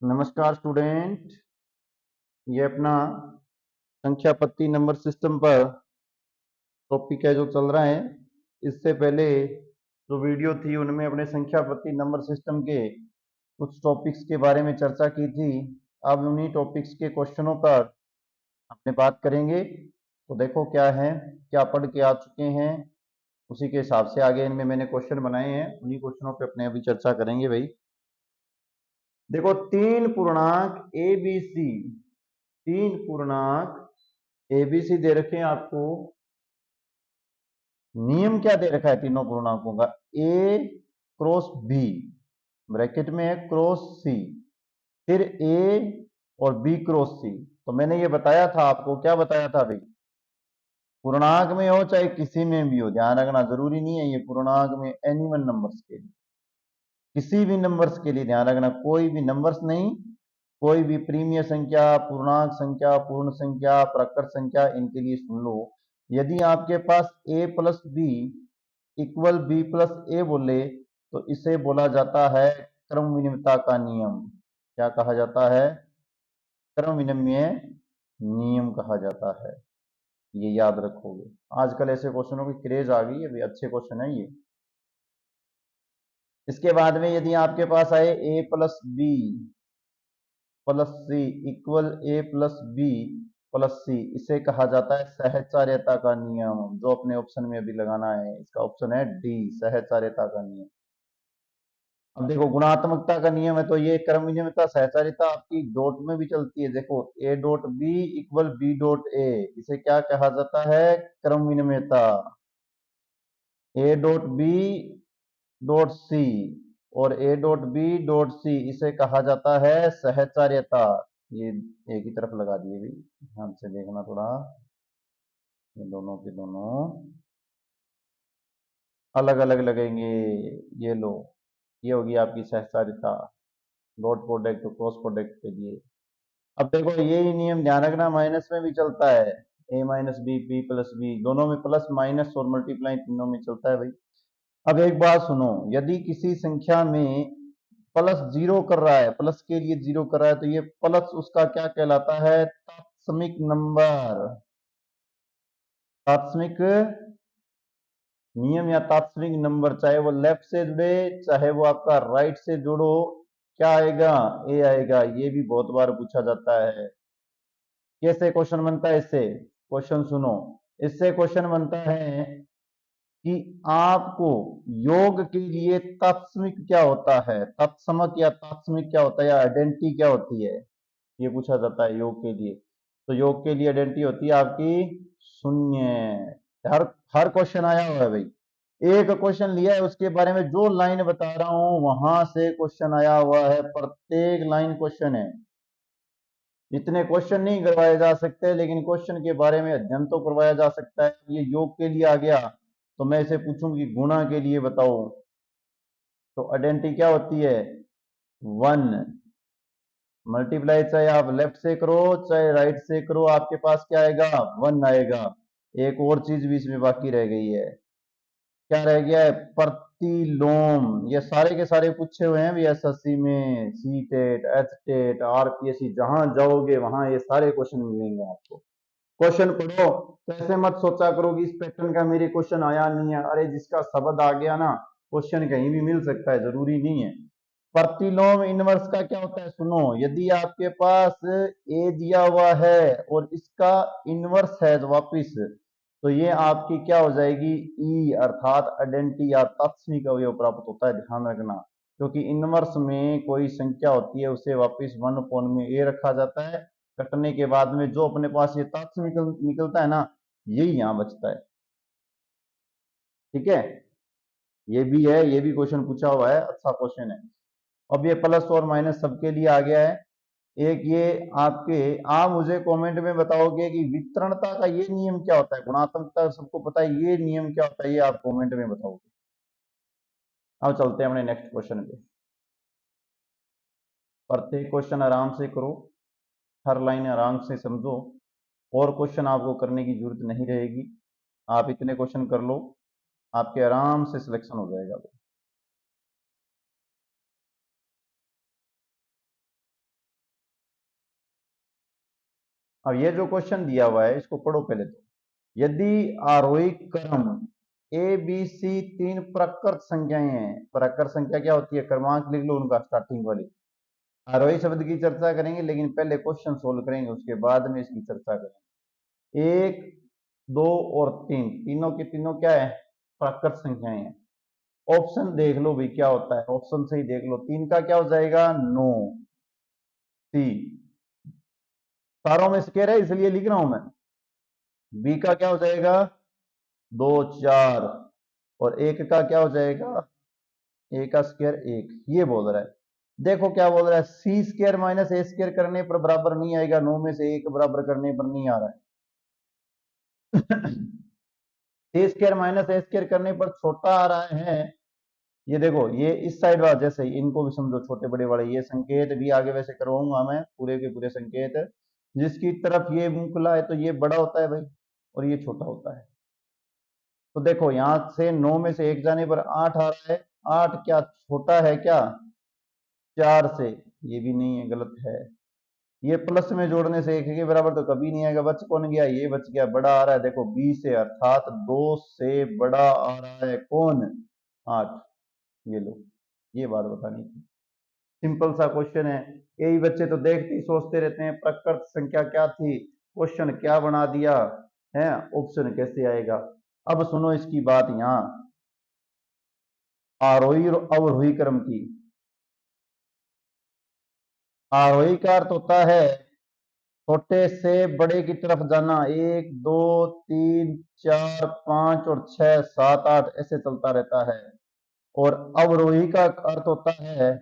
नमस्कार स्टूडेंट। ये अपना संख्या पत्ती नंबर सिस्टम पर टॉपिक है जो चल रहा है। इससे पहले जो वीडियो थी उनमें अपने संख्या पत्ती नंबर सिस्टम के कुछ टॉपिक्स के बारे में चर्चा की थी। अब उन्हीं टॉपिक्स के क्वेश्चनों पर अपने बात करेंगे। तो देखो क्या है, क्या पढ़ के आ चुके हैं, उसी के हिसाब से आगे इनमें मैंने क्वेश्चन बनाए हैं, उन्हीं क्वेश्चनों पे अपने अभी चर्चा करेंगे भाई। देखो, तीन पूर्णांक एबीसी दे रखे हैं आपको। नियम क्या दे रखा है तीनों पूर्णांकों का? ए क्रॉस बी, ब्रैकेट में है क्रॉस सी, फिर ए और बी क्रॉस सी। तो मैंने ये बताया था आपको, क्या बताया था भाई? पूर्णांक में हो चाहे किसी में भी हो, ध्यान रखना जरूरी नहीं है ये पूर्णांक में, एनी वन नंबर्स के लिए, किसी भी नंबर्स के लिए ध्यान रखना, कोई भी नंबर्स नहीं, कोई भी प्रीमिय संख्या, पूर्णांक संख्या, पूर्ण संख्या, प्रकृत संख्या, इनके लिए सुन लो। यदि आपके पास a plus B equal B plus A बोले तो इसे बोला जाता है क्रम विनिमयता का नियम। क्या कहा जाता है? क्रम विनिमय नियम कहा जाता है। ये याद रखोगे, आजकल ऐसे क्वेश्चनों की क्रेज आ गई है, भी अच्छे क्वेश्चन है ये। इसके बाद में यदि आपके पास आए a plus B plus C equal A plus B plus C, इसे कहा जाता है सहचार्यता का नियम। जो अपने ऑप्शन में अभी लगाना है, इसका ऑप्शन है डी, सहचार्यता का नियम। अब देखो, गुणात्मकता का नियम है तो ये क्रम विनिमयता सहचारिता आपकी डॉट में भी चलती है। देखो, A dot B equal B dot A, इसे क्या कहा जाता है? क्रम विनिमयता। A dot B dot C और A dot B dot C, इसे कहा जाता है सहचार्यता। ये एक ही तरफ लगा दिए भी, ध्यान से देखना थोड़ा, ये दोनों के दोनों अलग अलग लगेंगे। ये लो, ये होगी आपकी सहचारिता, डॉट प्रोडक्ट क्रॉस प्रोडक्ट के लिए। अब देखो, यही नियम ध्यान रखना माइनस में भी चलता है, A minus B, B plus B, दोनों में प्लस माइनस और मल्टीप्लाई तीनों में चलता है भाई। अब एक बात सुनो, यदि किसी संख्या में प्लस जीरो कर रहा है, प्लस के लिए जीरो कर रहा है, तो ये प्लस उसका क्या कहलाता है? तात्समिक नंबर। तात्समिक नियम या तात्समिक नंबर, चाहे वो लेफ्ट से जुड़े चाहे वो आपका राइट से जुड़ो, क्या आएगा? ए आएगा। ये भी बहुत बार पूछा जाता है। कैसे क्वेश्चन बनता है इससे? क्वेश्चन सुनो, इससे क्वेश्चन बनता है कि आपको योग के लिए तत्समिक क्या होता है, तत्समक या तत्समिक क्या होता है, या आइडेंटिटी क्या होती है, ये पूछा जाता है योग के लिए। तो योग के लिए आइडेंटिटी होती है आपकी शून्य। हर हर क्वेश्चन आया हुआ है भाई, एक क्वेश्चन लिया है उसके बारे में जो लाइन बता रहा हूं वहां से क्वेश्चन आया हुआ है, प्रत्येक लाइन क्वेश्चन है। इतने क्वेश्चन नहीं करवाए जा सकते, लेकिन क्वेश्चन के बारे में अध्ययन तो करवाया जा सकता है। ये योग के लिए आ गया तो मैं इसे पूछूंगी गुणा के लिए बताओ, तो आइडेंटिटी क्या होती है? वन। मल्टीप्लाई चाहे आप लेफ्ट से करो चाहे राइट से करो, आपके पास क्या आएगा? वन आएगा। एक और चीज भी इसमें बाकी रह गई है, क्या रह गया है? प्रतिलोम। ये सारे के सारे पूछे हुए हैं भी एसएससी में, C TET, H TET, RPSC, जहां जाओगे वहां ये सारे क्वेश्चन मिलेंगे आपको। क्वेश्चन पढ़ो तो ऐसे मत सोचा करो कि इस पैटर्न का मेरे क्वेश्चन आया नहीं है। अरे जिसका शब्द आ गया ना, क्वेश्चन कहीं भी मिल सकता है, जरूरी नहीं है। प्रतिलोम इनवर्स का क्या होता है? सुनो, यदि आपके पास ए दिया हुआ है और इसका इनवर्स है तो वापिस, तो ये आपकी क्या हो जाएगी? ई, अर्थात आइडेंटिटी या तात्समिक अवयव प्राप्त होता है। ध्यान रखना, क्योंकि इनवर्स में कोई संख्या होती है उसे वापिस वन अपॉन में ए रखा जाता है, कटने के बाद में जो अपने पास ये तात्समिक निकलता है ना, यही यहां बचता है। ठीक है, ये भी है, ये भी क्वेश्चन पूछा हुआ है, अच्छा क्वेश्चन है। अब ये प्लस और माइनस सबके लिए आ गया है। एक ये आपके, आप मुझे कमेंट में बताओगे कि वितरणता का ये नियम क्या होता है, गुणात्मकता सबको पता है, ये नियम क्या होता है, ये आप कमेंट में बताओगे। अब चलते हैं अपने नेक्स्ट क्वेश्चन पे। प्रत्येक क्वेश्चन आराम से करो, हर लाइन आराम से समझो, और क्वेश्चन आपको करने की जरूरत नहीं रहेगी। आप इतने क्वेश्चन कर लो, आपके आराम से सिलेक्शन हो जाएगा। अब ये जो क्वेश्चन दिया हुआ है इसको पढ़ो पहले तो। यदि आरोही क्रम ए बी सी तीन प्रकृत संख्याएं हैं, प्रकृत संख्या क्या होती है, क्रमांक लिख लो उनका स्टार्टिंग वाली। आरोही शब्द की चर्चा करेंगे लेकिन पहले क्वेश्चन सोल्व करेंगे, उसके बाद में इसकी चर्चा करेंगे। एक, दो और तीन, तीनों के तीनों क्या है, प्रकृत संख्याएं हैं। ऑप्शन देख लो भाई क्या होता है, ऑप्शन से ही देख लो। तीन का क्या हो जाएगा, 9 सी, चारों में स्क्वायर है इसलिए लिख रहा हूं मैं। बी का क्या हो जाएगा, 2 4, और एक का क्या हो जाएगा, ए का स्क्वायर 1, ये बोल रहा है। देखो क्या बोल रहा है, सी स्क्वायर माइनस ए स्क्वायर करने पर बराबर नहीं आएगा, 9 में से एक बराबर करने पर नहीं आ रहा है। सी स्क्वायर माइनस ए स्क्वायर करने पर छोटा आ रहा है। ये देखो ये इस साइड वाला, जैसे ही इनको भी समझो छोटे बड़े वाले, ये संकेत भी आगे वैसे करवाऊंगा मैं, पूरे के पूरे संकेत। जिसकी तरफ ये मुंह खुला है तो ये बड़ा होता है भाई, और ये छोटा होता है। तो देखो यहां से 9 में से एक जाने पर 8 आ रहा है, 8 क्या छोटा है क्या 4 से, ये भी नहीं है, गलत है। ये प्लस में जोड़ने से एक के बराबर तो कभी नहीं आएगा, बच कौन गया, ये बच गया, बड़ा आ रहा है देखो बी से, अर्थात 2 से बड़ा आ रहा है कौन, 8। ये लो, ये बात बतानी थी। सिंपल सा क्वेश्चन है, यही बच्चे तो देखते ही सोचते रहते हैं प्रकृत संख्या क्या थी, क्वेश्चन क्या बना दिया है, ऑप्शन कैसे आएगा। अब सुनो इसकी बात, यहां आरोही और अवरोही क्रम की। आरोही का अर्थ होता है छोटे से बड़े की तरफ जाना, 1 2 3 4 5 और 6 7 8 ऐसे चलता रहता है। और अवरोही का अर्थ होता है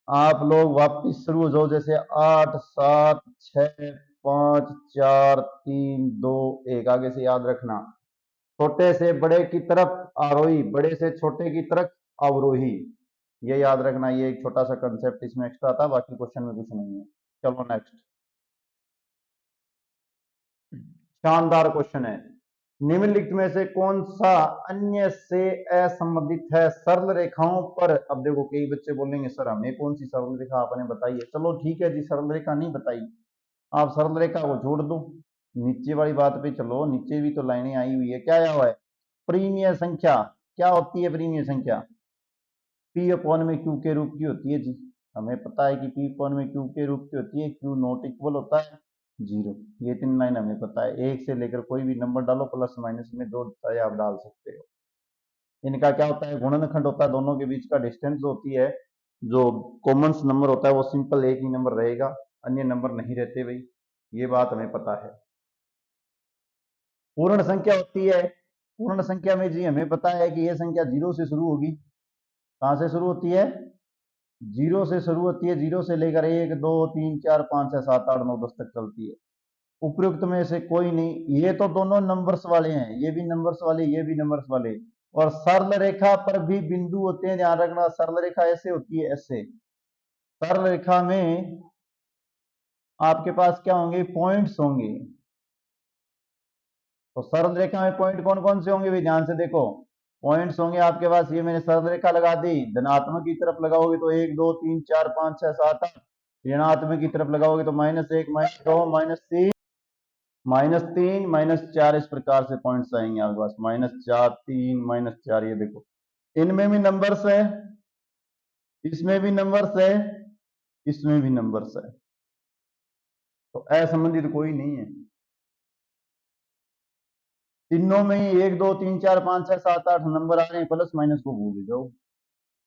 आप लोग वापिस शुरू हो जाओ, जैसे 8 7 6 5 4 3 2 1, आगे से याद रखना, छोटे से बड़े की तरफ आरोही, बड़े से छोटे की तरफ अवरोही। ये याद रखना, ये एक छोटा सा कंसेप्ट इसमें एक्स्ट्रा था, बाकी क्वेश्चन में कुछ नहीं है। चलो नेक्स्ट, शानदार क्वेश्चन है। निम्नलिखित में से कौन सा अन्य से असंबंधित है, सरल रेखाओं पर। अब देखो कई बच्चे बोलेंगे सर हमें कौन सी सरल रेखा आपने बताई है, चलो ठीक है जी, सरल रेखा नहीं बताई, आप सरल रेखा को छोड़ दो, नीचे वाली बात पे चलो, नीचे भी तो लाइनें आई हुई है, क्या आया हुआ है, प्रीमिय संख्या। क्या होती है प्रीमिय संख्या, पी अपॉन में क्यू के रूप की होती है जी। हमें पता है कि पी अपॉन में क्यू के रूप की होती है, क्यू नॉट इक्वल होता है 0। ये 3 लाइन हमें पता है, एक से लेकर कोई भी नंबर डालो, प्लस माइनस में जो चाहे आप डाल सकते हो। इनका क्या होता है, गुणनखंड होता है, दोनों के बीच का डिस्टेंस होती है, जो कॉमन नंबर होता है वो सिंपल एक ही नंबर रहेगा, अन्य नंबर नहीं रहते भाई, ये बात हमें पता है। पूर्ण संख्या होती है, पूर्ण संख्या में जी हमें पता है कि यह संख्या 0 से शुरू होगी। कहां से शुरू होती है, 0 से शुरू होती है, 0 से लेकर 1 2 3 4 5 6 7 8 9 10 तक चलती है। उपयुक्त में से कोई नहीं, ये तो दोनों नंबर्स वाले हैं, ये भी नंबर्स वाले, ये भी नंबर्स वाले। और सरल रेखा पर भी बिंदु होते हैं, ध्यान रखना, सरल रेखा ऐसे होती है, ऐसे। सरल रेखा में आपके पास क्या होंगे, पॉइंट्स होंगे। तो सरल रेखा में पॉइंट कौन कौन से होंगे भाई, ध्यान से देखो, पॉइंट्स होंगे आपके पास, ये मैंने सरल रेखा लगा दी, धनात्मक की तरफ लगाओगे तो 1 2 3 4 5 6 7 8, ऋणात्मक की तरफ लगाओगे तो -1 -2 -3 -3 -4, इस प्रकार से पॉइंट्स आएंगे आपके पास, -4 3 -4, ये देखो इनमें भी नंबर्स है, इसमें भी नंबर्स है, इसमें भी नंबर्स है, तो असंबंधित कोई नहीं है। तीनों में ही 1 2 3 4 5 6 7 8 नंबर आ रहे हैं, प्लस माइनस को भूल जाओ,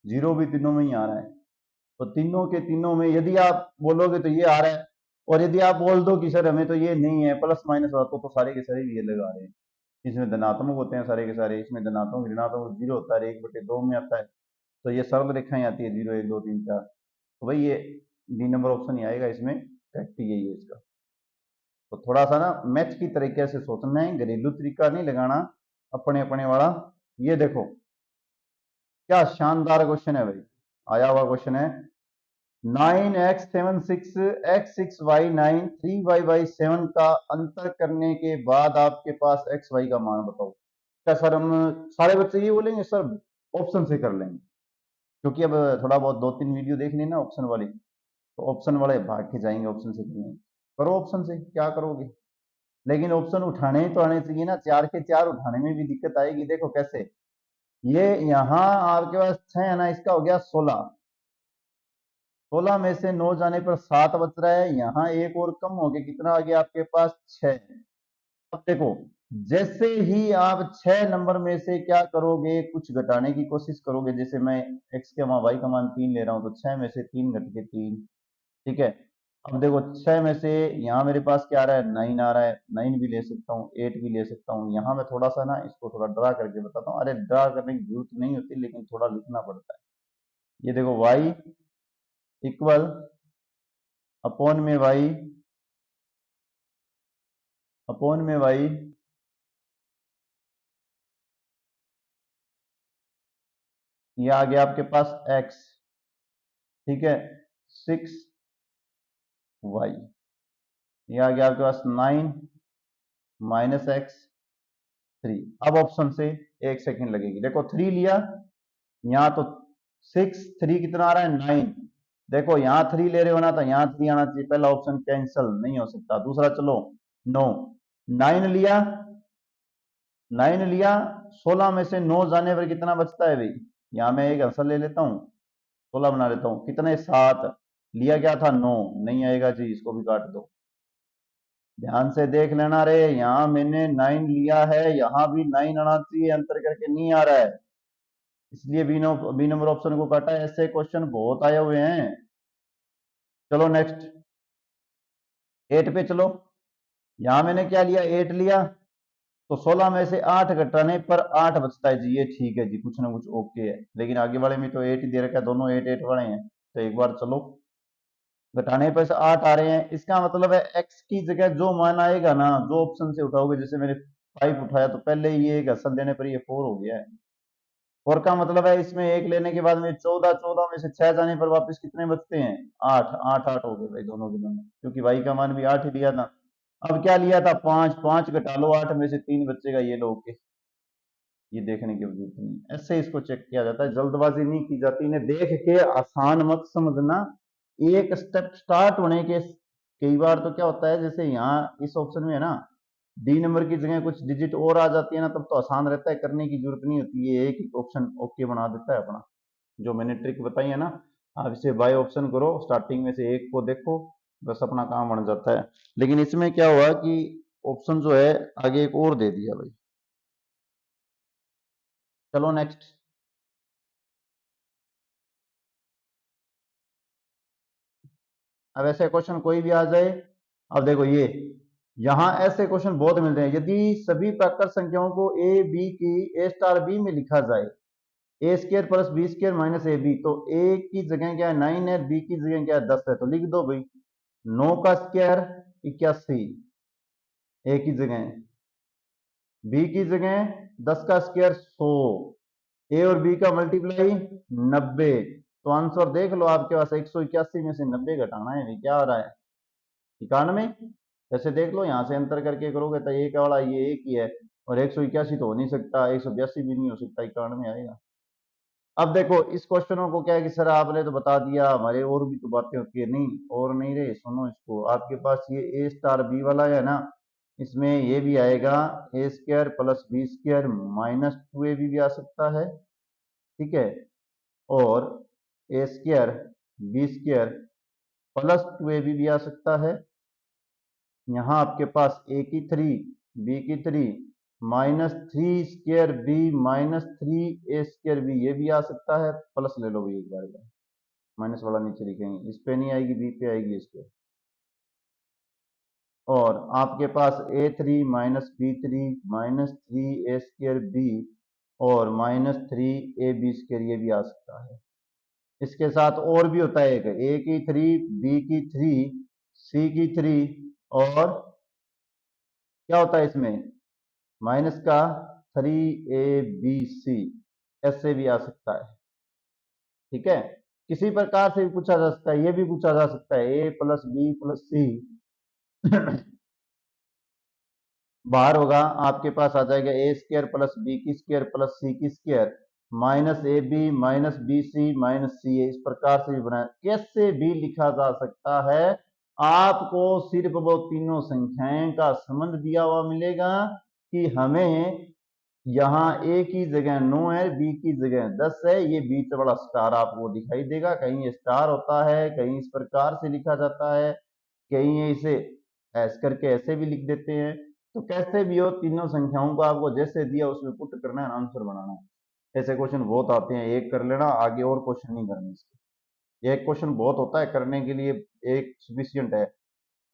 0 भी तीनों में ही आ रहा है। तो तीनों के तीनों में यदि आप बोलोगे तो ये आ रहा है, और यदि आप बोल दो कि सर हमें तो ये नहीं है, प्लस माइनस हो, तो सारे के सारे ये लगा रहे हैं। इसमें धनात्मक होते हैं सारे के सारे, इसमें धनात्मक ऋणात्मक 0 होता है, 1/2 में आता है। तो ये सरल रेखाएं आती है 0 1 2 3 4, तो भाई ये डी नंबर ऑप्शन ही आएगा इसमें, करेक्ट यही है इसका। तो थोड़ा सा ना मैथ की तरीके से सोचना है, घरेलू तरीका नहीं लगाना अपने अपने वाला। ये देखो क्या शानदार क्वेश्चन है भाई, आया हुआ क्वेश्चन है, 9x76 x6y9 3y7 का अंतर करने के बाद आपके पास xy का मान बताओ। क्या सर हम सारे बच्चे ये बोलेंगे सर ऑप्शन से कर लेंगे, क्योंकि अब थोड़ा बहुत 2 3 वीडियो देख ली ना ऑप्शन वाली, तो ऑप्शन वाले भाग के जाएंगे, ऑप्शन से करेंगे। करो ऑप्शन से, क्या करोगे? लेकिन ऑप्शन उठाने ही तो आने चाहिए ना, 4 के 4 उठाने में भी दिक्कत आएगी। देखो कैसे, ये यहाँ आपके पास 6 है ना, इसका हो गया 16, 16 में से 9 जाने पर 7 बच रहा है, यहाँ एक और कम हो गया, कितना आ गया आपके पास? 6। अब देखो, जैसे ही आप 6 नंबर में से क्या करोगे, कुछ घटाने की कोशिश करोगे, जैसे मैं x के मान y का मान 3 ले रहा हूं, तो 6 में से 3 घट के 3, ठीक है। अब देखो 6 में से यहाँ मेरे पास क्या आ रहा है, 9 आ रहा है, 9 भी ले सकता हूँ, 8 भी ले सकता हूँ। यहाँ मैं थोड़ा सा ना इसको थोड़ा ड्रा करके बताता हूँ, अरे ड्रा करने की जरूरत नहीं होती, लेकिन थोड़ा लिखना पड़ता है। ये देखो y इक्वल अपॉन में y, अपॉन में y, ये आ गया आपके पास x, ठीक है, 6y, ये आ गया आपके पास 9 माइनस एक्स 3। अब ऑप्शन से 1 सेकंड लगेगी। देखो 3 लिया, यहाँ तो 6, 3 कितना आ रहा है, 9। देखो यहाँ 3 ले रहे हो ना, तो यहाँ 3 आना चाहिए, पहला ऑप्शन कैंसिल नहीं हो सकता। दूसरा चलो 9, 9 लिया, 9 लिया, 16 में से 9 जाने पर कितना बचता है भाई? यहाँ मैं एक आंसर ले लेता हूँ, 16 बना लेता हूँ, कितने 7 लिया, क्या था 9, नहीं आएगा जी, इसको भी काट दो। ध्यान से देख लेना रे, यहाँ मैंने 9 लिया है, यहाँ भी 9 आना चाहिए, अंतर करके नहीं आ रहा है, इसलिए बी नंबर ऑप्शन को काटा है। ऐसे क्वेश्चन बहुत आए हुए हैं। चलो नेक्स्ट 8 पे चलो। यहां मैंने क्या लिया, 8 लिया, तो 16 में से 8 घटाने पर 8 बचता है जी, ये ठीक है जी, कुछ ना कुछ ओके है। लेकिन आगे वाले में तो 8 ही दे रखा है, दोनों 8 8 वाले हैं। तो एक बार चलो, घटाने पर से 8 आ रहे हैं, इसका मतलब है x की जगह जो मान आएगा ना, जो ऑप्शन से उठाओगे, जैसे मैंने 5 उठाया तो पहले ये एक हसन देने पर ये 4 हो गया है। 4 का मतलब है इसमें 1 लेने के बाद में 14, 14 में से 6 जाने पर वापस कितने बचते हैं, 8, 8 8 हो गए भाई दोनों के दोनों, क्योंकि y का मान भी 8 ही लिया था। अब क्या लिया था, 5, 5 घटा लो, 8 में से 3 बचेगा, ये लो ओके। ये देखने की जरूरत नहीं, ऐसे इसको चेक किया जाता है, जल्दबाजी नहीं की जाती। इन्हें देख के आसान मत समझना, एक स्टेप स्टार्ट होने के कई बार तो क्या होता है, जैसे यहाँ इस ऑप्शन में है ना, डी नंबर की जगह कुछ डिजिट और आ जाती है ना, तब तो आसान रहता है, करने की जरूरत नहीं होती, ये एक ऑप्शन ओके बना देता है अपना। जो मैंने ट्रिक बताई है ना, आप इसे बाय ऑप्शन करो, स्टार्टिंग में से एक को देखो, बस अपना काम बन जाता है। लेकिन इसमें क्या हुआ कि ऑप्शन जो है आगे एक और दे दिया भाई। चलो नेक्स्ट, अब ऐसे क्वेश्चन कोई भी आ जाए। अब देखो ये, यहां ऐसे क्वेश्चन बहुत मिलते हैं। यदि सभी प्राकृत संख्याओं को ए बी की ए स्टार बी में लिखा जाए, A square plus B square minus A B, तो ए की जगह क्या है 9 है, बी की जगह क्या है 10 है, तो लिख दो भाई 9 का स्क्वायर 81, ए की जगह, बी की जगह 10 का स्क्वायर 100, ए और बी का मल्टीप्लाई 90। तो आंसर देख लो आपके पास, 181 में से 90 घटाना है, क्या आ रहा है 91। ऐसे देख लो, यहाँ से अंतर करके करोगे तो एक वाला ये एक ही है, और 181 तो हो नहीं सकता, 182 भी नहीं हो सकता, 91 आएगा। अब देखो इस क्वेश्चनों को क्या है कि सर आपने तो बता दिया, हमारे और भी तो बातें होती है, नहीं और नहीं रहे, सुनो इसको। आपके पास ये ए स्टार बी वाला है ना, इसमें ये भी आएगा A square plus B square minus 2 A भी आ सकता है, ठीक है, और A square B square plus 2 A भी आ सकता है। यहाँ आपके पास ए की 3 बी की 3 माइनस 3 स्क्वायर बी माइनस 3 ए स्क्वायर बी, ये भी आ सकता है। प्लस ले लो भाई एक बार का, माइनस वाला नीचे लिखेंगे, इस पे नहीं आएगी, बी पे आएगी इस पे। और आपके पास ए 3 माइनस बी 3 माइनस 3 ए स्क्वायर बी और माइनस 3 ए बी स्क्वायर, ये भी आ सकता है। इसके साथ और भी होता है एक, ए की 3 बी की 3 सी की 3, और क्या होता है इसमें माइनस का 3abc, ऐसे भी आ सकता है, ठीक है। किसी प्रकार से भी पूछा जा सकता है, ये भी पूछा जा सकता है A plus B plus C बाहर होगा, आपके पास आ जाएगा ए स्क्र प्लस बी की स्क्र प्लस सी की square minus A B minus B C minus C A. इस प्रकार से भी बनाया, कैसे भी लिखा जा सकता है, आपको सिर्फ वो तीनों संख्याएं का संबंध दिया हुआ मिलेगा कि हमें यहाँ ए की जगह 9 है, बी की जगह 10 है, ये बीच वाला स्टार आपको दिखाई देगा। कहीं ये स्टार होता है, कहीं इस प्रकार से लिखा जाता है, कहीं इसे ऐस करके ऐसे भी लिख देते हैं। तो कैसे भी हो, तीनों संख्याओं को आपको जैसे दिया उसमें पुट करना है, आंसर बनाना है। ऐसे क्वेश्चन बहुत आते हैं, एक कर लेना, आगे और क्वेश्चन नहीं करने इसके। एक क्वेश्चन बहुत होता है करने के लिए, एक सफिशियंट है।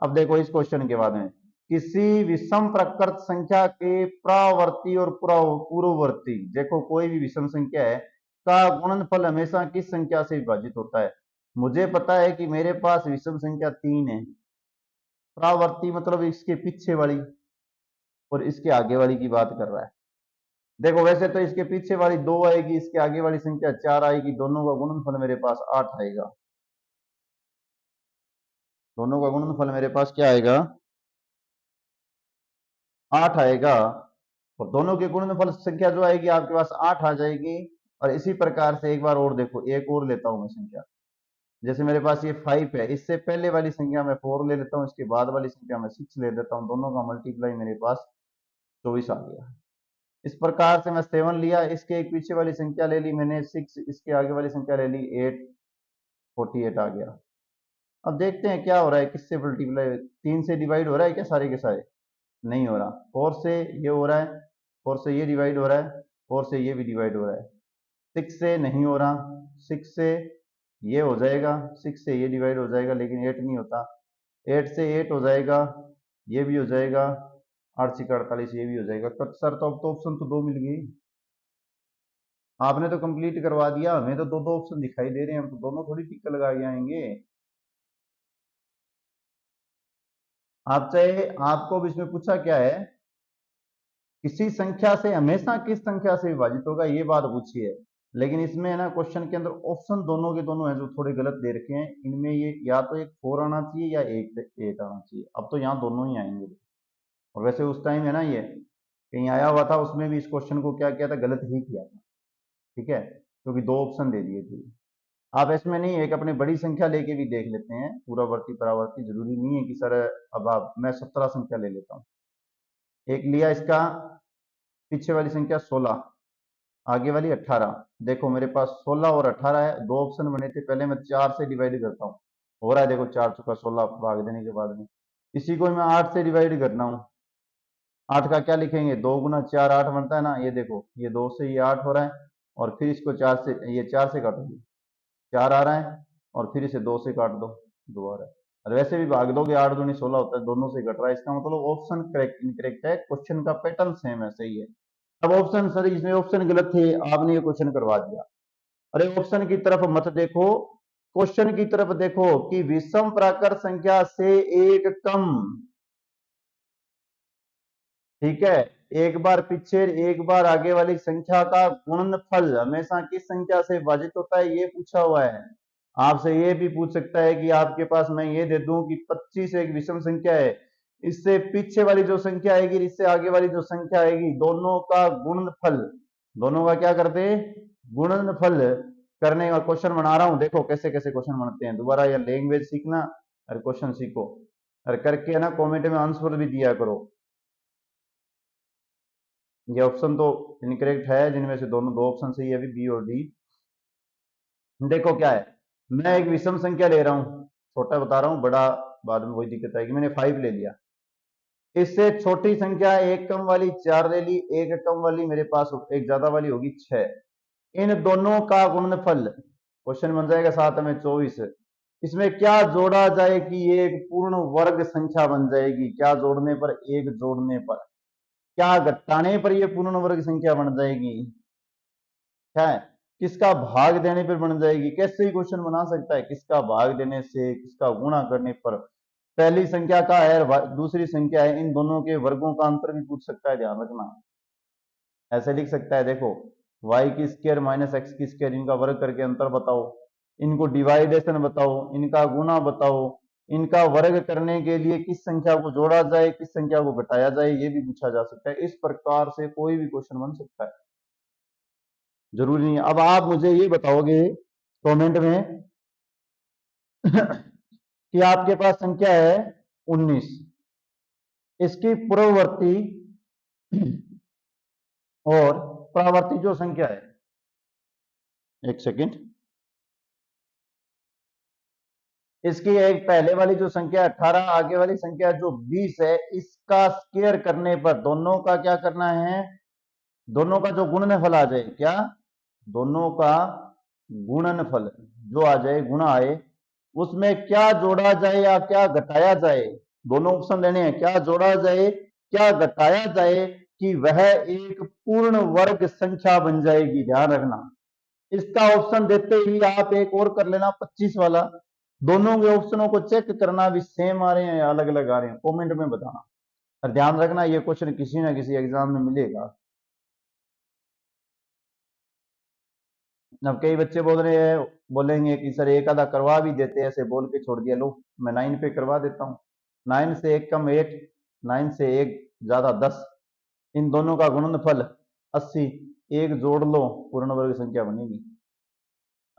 अब देखो इस क्वेश्चन के बाद में, किसी विषम प्रकृत संख्या के प्रावर्ती और पूर्ववर्ती, देखो कोई भी विषम संख्या है का गुणनफल हमेशा किस संख्या से विभाजित होता है। मुझे पता है कि मेरे पास विषम संख्या 3 है, प्रावर्ती मतलब इसके पीछे वाली और इसके आगे वाली की बात कर रहा है। देखो वैसे तो इसके पीछे वाली 2 आएगी, इसके आगे वाली संख्या 4 आएगी, दोनों का गुणनफल मेरे पास 8 आएगा। दोनों का गुणनफल मेरे पास क्या आएगा, 8 आएगा। और दोनों के गुणनफल संख्या जो आएगी आपके पास 8 आ जाएगी। और इसी प्रकार से एक बार और देखो, एक और लेता हूं मैं संख्या, जैसे मेरे पास ये 5 है, इससे पहले वाली संख्या मैं 4 ले लेता हूं, इसके बाद वाली संख्या मैं 6 ले लेता हूं, दोनों का मल्टीप्लाई मेरे पास 24 आ गया। इस प्रकार से मैं 7 लिया, इसके एक पीछे वाली संख्या ले ली मैंने 6, इसके आगे वाली संख्या ले ली 8, 48 आ गया। अब देखते हैं क्या हो रहा है, किससे मल्टीप्लाई, 3 से डिवाइड हो रहा है क्या सारे के सारे, नहीं हो रहा। 4 से ये हो रहा है, 4 से ये डिवाइड हो रहा है, 4 से ये भी डिवाइड हो रहा है। 6 से नहीं हो रहा, 6 से ये हो जाएगा, 6 से ये डिवाइड हो जाएगा, लेकिन 8 नहीं होता। 8 से 8 हो जाएगा, ये भी हो जाएगा, 8 से 48 ये भी हो जाएगा। सर तो अब तो ऑप्शन तो 2 मिल गई, आपने तो कंप्लीट करवा दिया, हमें तो 2 ऑप्शन दिखाई दे रहे हैं, हम तो दोनों थोड़ी टिक लगा के आएंगे। आप चाहे, आपको भी इसमें पूछा क्या है, किसी संख्या से हमेशा किस संख्या से विभाजित होगा, ये बात पूछी है। लेकिन इसमें है ना, क्वेश्चन के अंदर ऑप्शन दोनों के दोनों हैं जो थोड़े गलत दे रखे हैं। इनमें ये या तो एक 4 आना चाहिए या एक 8 आना चाहिए, अब तो यहाँ दोनों ही आएंगे। और वैसे उस टाइम है ना, ये कहीं आया हुआ था, उसमें भी इस क्वेश्चन को क्या किया था, गलत ही किया था, ठीक है, क्योंकि 2 ऑप्शन दे दिए थे। आप इसमें नहीं, एक अपने बड़ी संख्या लेके भी देख लेते हैं, पूर्ववर्ती परावर्ती, जरूरी नहीं है कि सर, अब आप, मैं 17 संख्या ले लेता हूँ। एक लिया इसका पीछे वाली संख्या 16, आगे वाली 18। देखो मेरे पास 16 और 18 है, 2 ऑप्शन बने थे, पहले मैं 4 से डिवाइड करता हूँ, हो रहा है देखो 4 चुका 16 भाग देने के बाद में। इसी को मैं 8 से डिवाइड करना हूँ, 8 का क्या लिखेंगे, 2 गुना 4 8 बनता है ना, ये देखो ये 2 से ये 8 हो रहा है, और फिर इसको 4 से, ये 4 से काटोगे 4 आ रहा है, और फिर इसे 2 से काट दो, 2 आ रहा है। और वैसे भी भाग दोगे 8 दूनी 16 होता है, दोनों से कट रहा है, इसका मतलब ऑप्शन करेक्ट इनकरेक्ट है, क्वेश्चन का पैटर्न सेम है, सही है। अब ऑप्शन, सर इसमें ऑप्शन गलत थे, आपने ये क्वेश्चन करवा दिया। अरे ऑप्शन की तरफ मत देखो, क्वेश्चन की तरफ देखो कि विषम प्राकृत संख्या से एक कम, ठीक है, एक बार पीछे एक बार आगे वाली संख्या का गुणनफल हमेशा किस संख्या से विभाजित होता है, ये पूछा हुआ है। आपसे ये भी पूछ सकता है कि आपके पास मैं ये दे दूं कि 25 एक विषम संख्या है, इससे पीछे वाली जो संख्या आएगी, इससे आगे वाली जो संख्या आएगी, दोनों का गुणनफल, दोनों का क्या करते, गुणनफल करने का क्वेश्चन बना रहा हूं। देखो कैसे कैसे क्वेश्चन बनते हैं, दोबारा या लैंग्वेज सीखना और क्वेश्चन सीखो, और करके ना कमेंट में आंसर भी दिया करो। ये ऑप्शन तो इनकरेक्ट है, जिनमें से दोनों 2 ऑप्शन सही है अभी, बी और डी। देखो क्या है, मैं एक विषम संख्या ले रहा हूं, छोटा बता रहा हूं, बड़ा बाद में वही दिक्कत आएगी। मैंने 5 ले लिया, इससे छोटी संख्या एक कम वाली 4 ले ली, एक कम वाली मेरे पास एक ज्यादा वाली होगी 6, इन दोनों का गुणनफल, क्वेश्चन बन जाएगा 7 में 24। इसमें क्या जोड़ा जाए कि ये एक पूर्ण वर्ग संख्या बन जाएगी, क्या जोड़ने पर, एक जोड़ने पर, क्या घटाने पर ये पूर्ण वर्ग संख्या बन जाएगी, क्या है, किसका भाग देने पर बन जाएगी, कैसे ही क्वेश्चन बना सकता है, किसका भाग देने से, किसका गुणा करने पर। पहली संख्या का है, दूसरी संख्या है, इन दोनों के वर्गों का अंतर भी पूछ सकता है, ध्यान रखना। ऐसे लिख सकता है, देखो y की स्क्वायर माइनस एक्स की स्क्वायर, इनका वर्ग करके अंतर बताओ, इनको डिवाइडेशन बताओ, इनका गुना बताओ, इनका वर्ग करने के लिए किस संख्या को जोड़ा जाए, किस संख्या को घटाया जाए, ये भी पूछा जा सकता है। इस प्रकार से कोई भी क्वेश्चन बन सकता है, जरूरी नहीं है। अब आप मुझे ये बताओगे कमेंट में कि आपके पास संख्या है 19, इसकी पूर्ववर्ती और परावर्ती जो संख्या है, एक सेकंड, इसकी एक पहले वाली जो संख्या 18, आगे वाली संख्या जो 20 है, इसका स्क्वायर करने पर दोनों का क्या करना है, दोनों का जो गुणनफल आ जाए, क्या, दोनों का गुणनफल जो आ जाए, गुणा आए, उसमें क्या जोड़ा जाए या क्या घटाया जाए, दोनों ऑप्शन लेने हैं, क्या जोड़ा जाए क्या घटाया जाए, कि वह एक पूर्ण वर्ग संख्या बन जाएगी। ध्यान रखना, इसका ऑप्शन देते ही आप एक और कर लेना 25 वाला। दोनों के ऑप्शनों को चेक करना भी सेम आ रहे हैं या अलग अलग आ रहे हैं, कमेंट में बताना। और ध्यान रखना ये क्वेश्चन किसी ना किसी एग्जाम में मिलेगा। अब कई बच्चे बोल रहे हैं, बोलेंगे कि सर एक आधा करवा भी देते, ऐसे बोल के छोड़ दिया, लो मैं 9 पे करवा देता हूँ। 9 से 1 कम 8, 9 से 1 ज्यादा 10, इन दोनों का गुणनफल 80, एक जोड़ लो पूर्ण वर्ग संख्या बनेगी।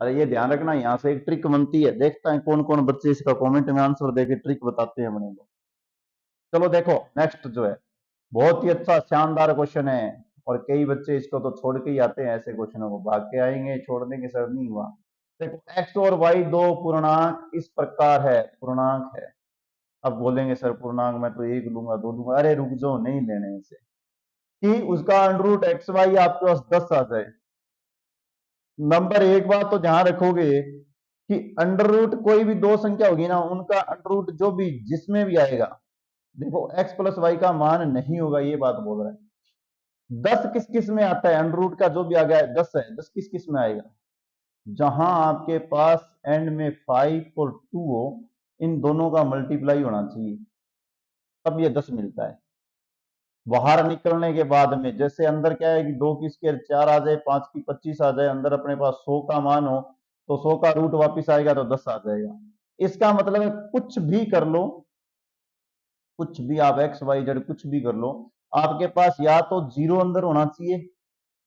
अरे ये ध्यान रखना, यहाँ से एक ट्रिक बनती है, देखता है कौन कौन बच्चे इसका कमेंट में आंसर देके ट्रिक बताते हैं अपने को। चलो देखो नेक्स्ट जो है, बहुत ही अच्छा शानदार क्वेश्चन है, और कई बच्चे इसको तो छोड़ के ही आते हैं, ऐसे क्वेश्चनों को भाग के आएंगे, छोड़ देंगे, सर नहीं हुआ। देखो एक्स और वाई दो पूर्णांक इस प्रकार है, पूर्णांक है। अब बोलेंगे सर पूर्णांक मैं तो 1 लूंगा 2 लूंगा, अरे रुक जाओ, नहीं लेने इसे, कि उसका अंडर रूट एक्स वाई आपके पास 10 आ जाए। नंबर एक बात तो ध्यान रखोगे कि अंडर रूट कोई भी दो संख्या होगी ना, उनका अंडर रूट जो भी जिसमें भी आएगा, देखो x प्लस वाई का मान नहीं होगा, ये बात बोल रहा है। 10 किस किस में आता है, अंडर रूट का जो भी आ गया है 10 है, 10 किस किस में आएगा, जहां आपके पास एंड में 5 और 2 हो, इन दोनों का मल्टीप्लाई होना चाहिए, तब ये 10 मिलता है। बाहर निकलने के बाद में जैसे अंदर क्या है कि 2 की स्क्वायर 4 आ जाए, 5 की 25 आ जाए, अंदर अपने पास 100 का मान हो, तो 100 का रूट वापिस आएगा तो 10 आ जाएगा। इसका मतलब है कुछ भी कर लो, कुछ भी आप एक्स वाई जेड कुछ भी कर लो, आपके पास या तो 0 अंदर होना चाहिए,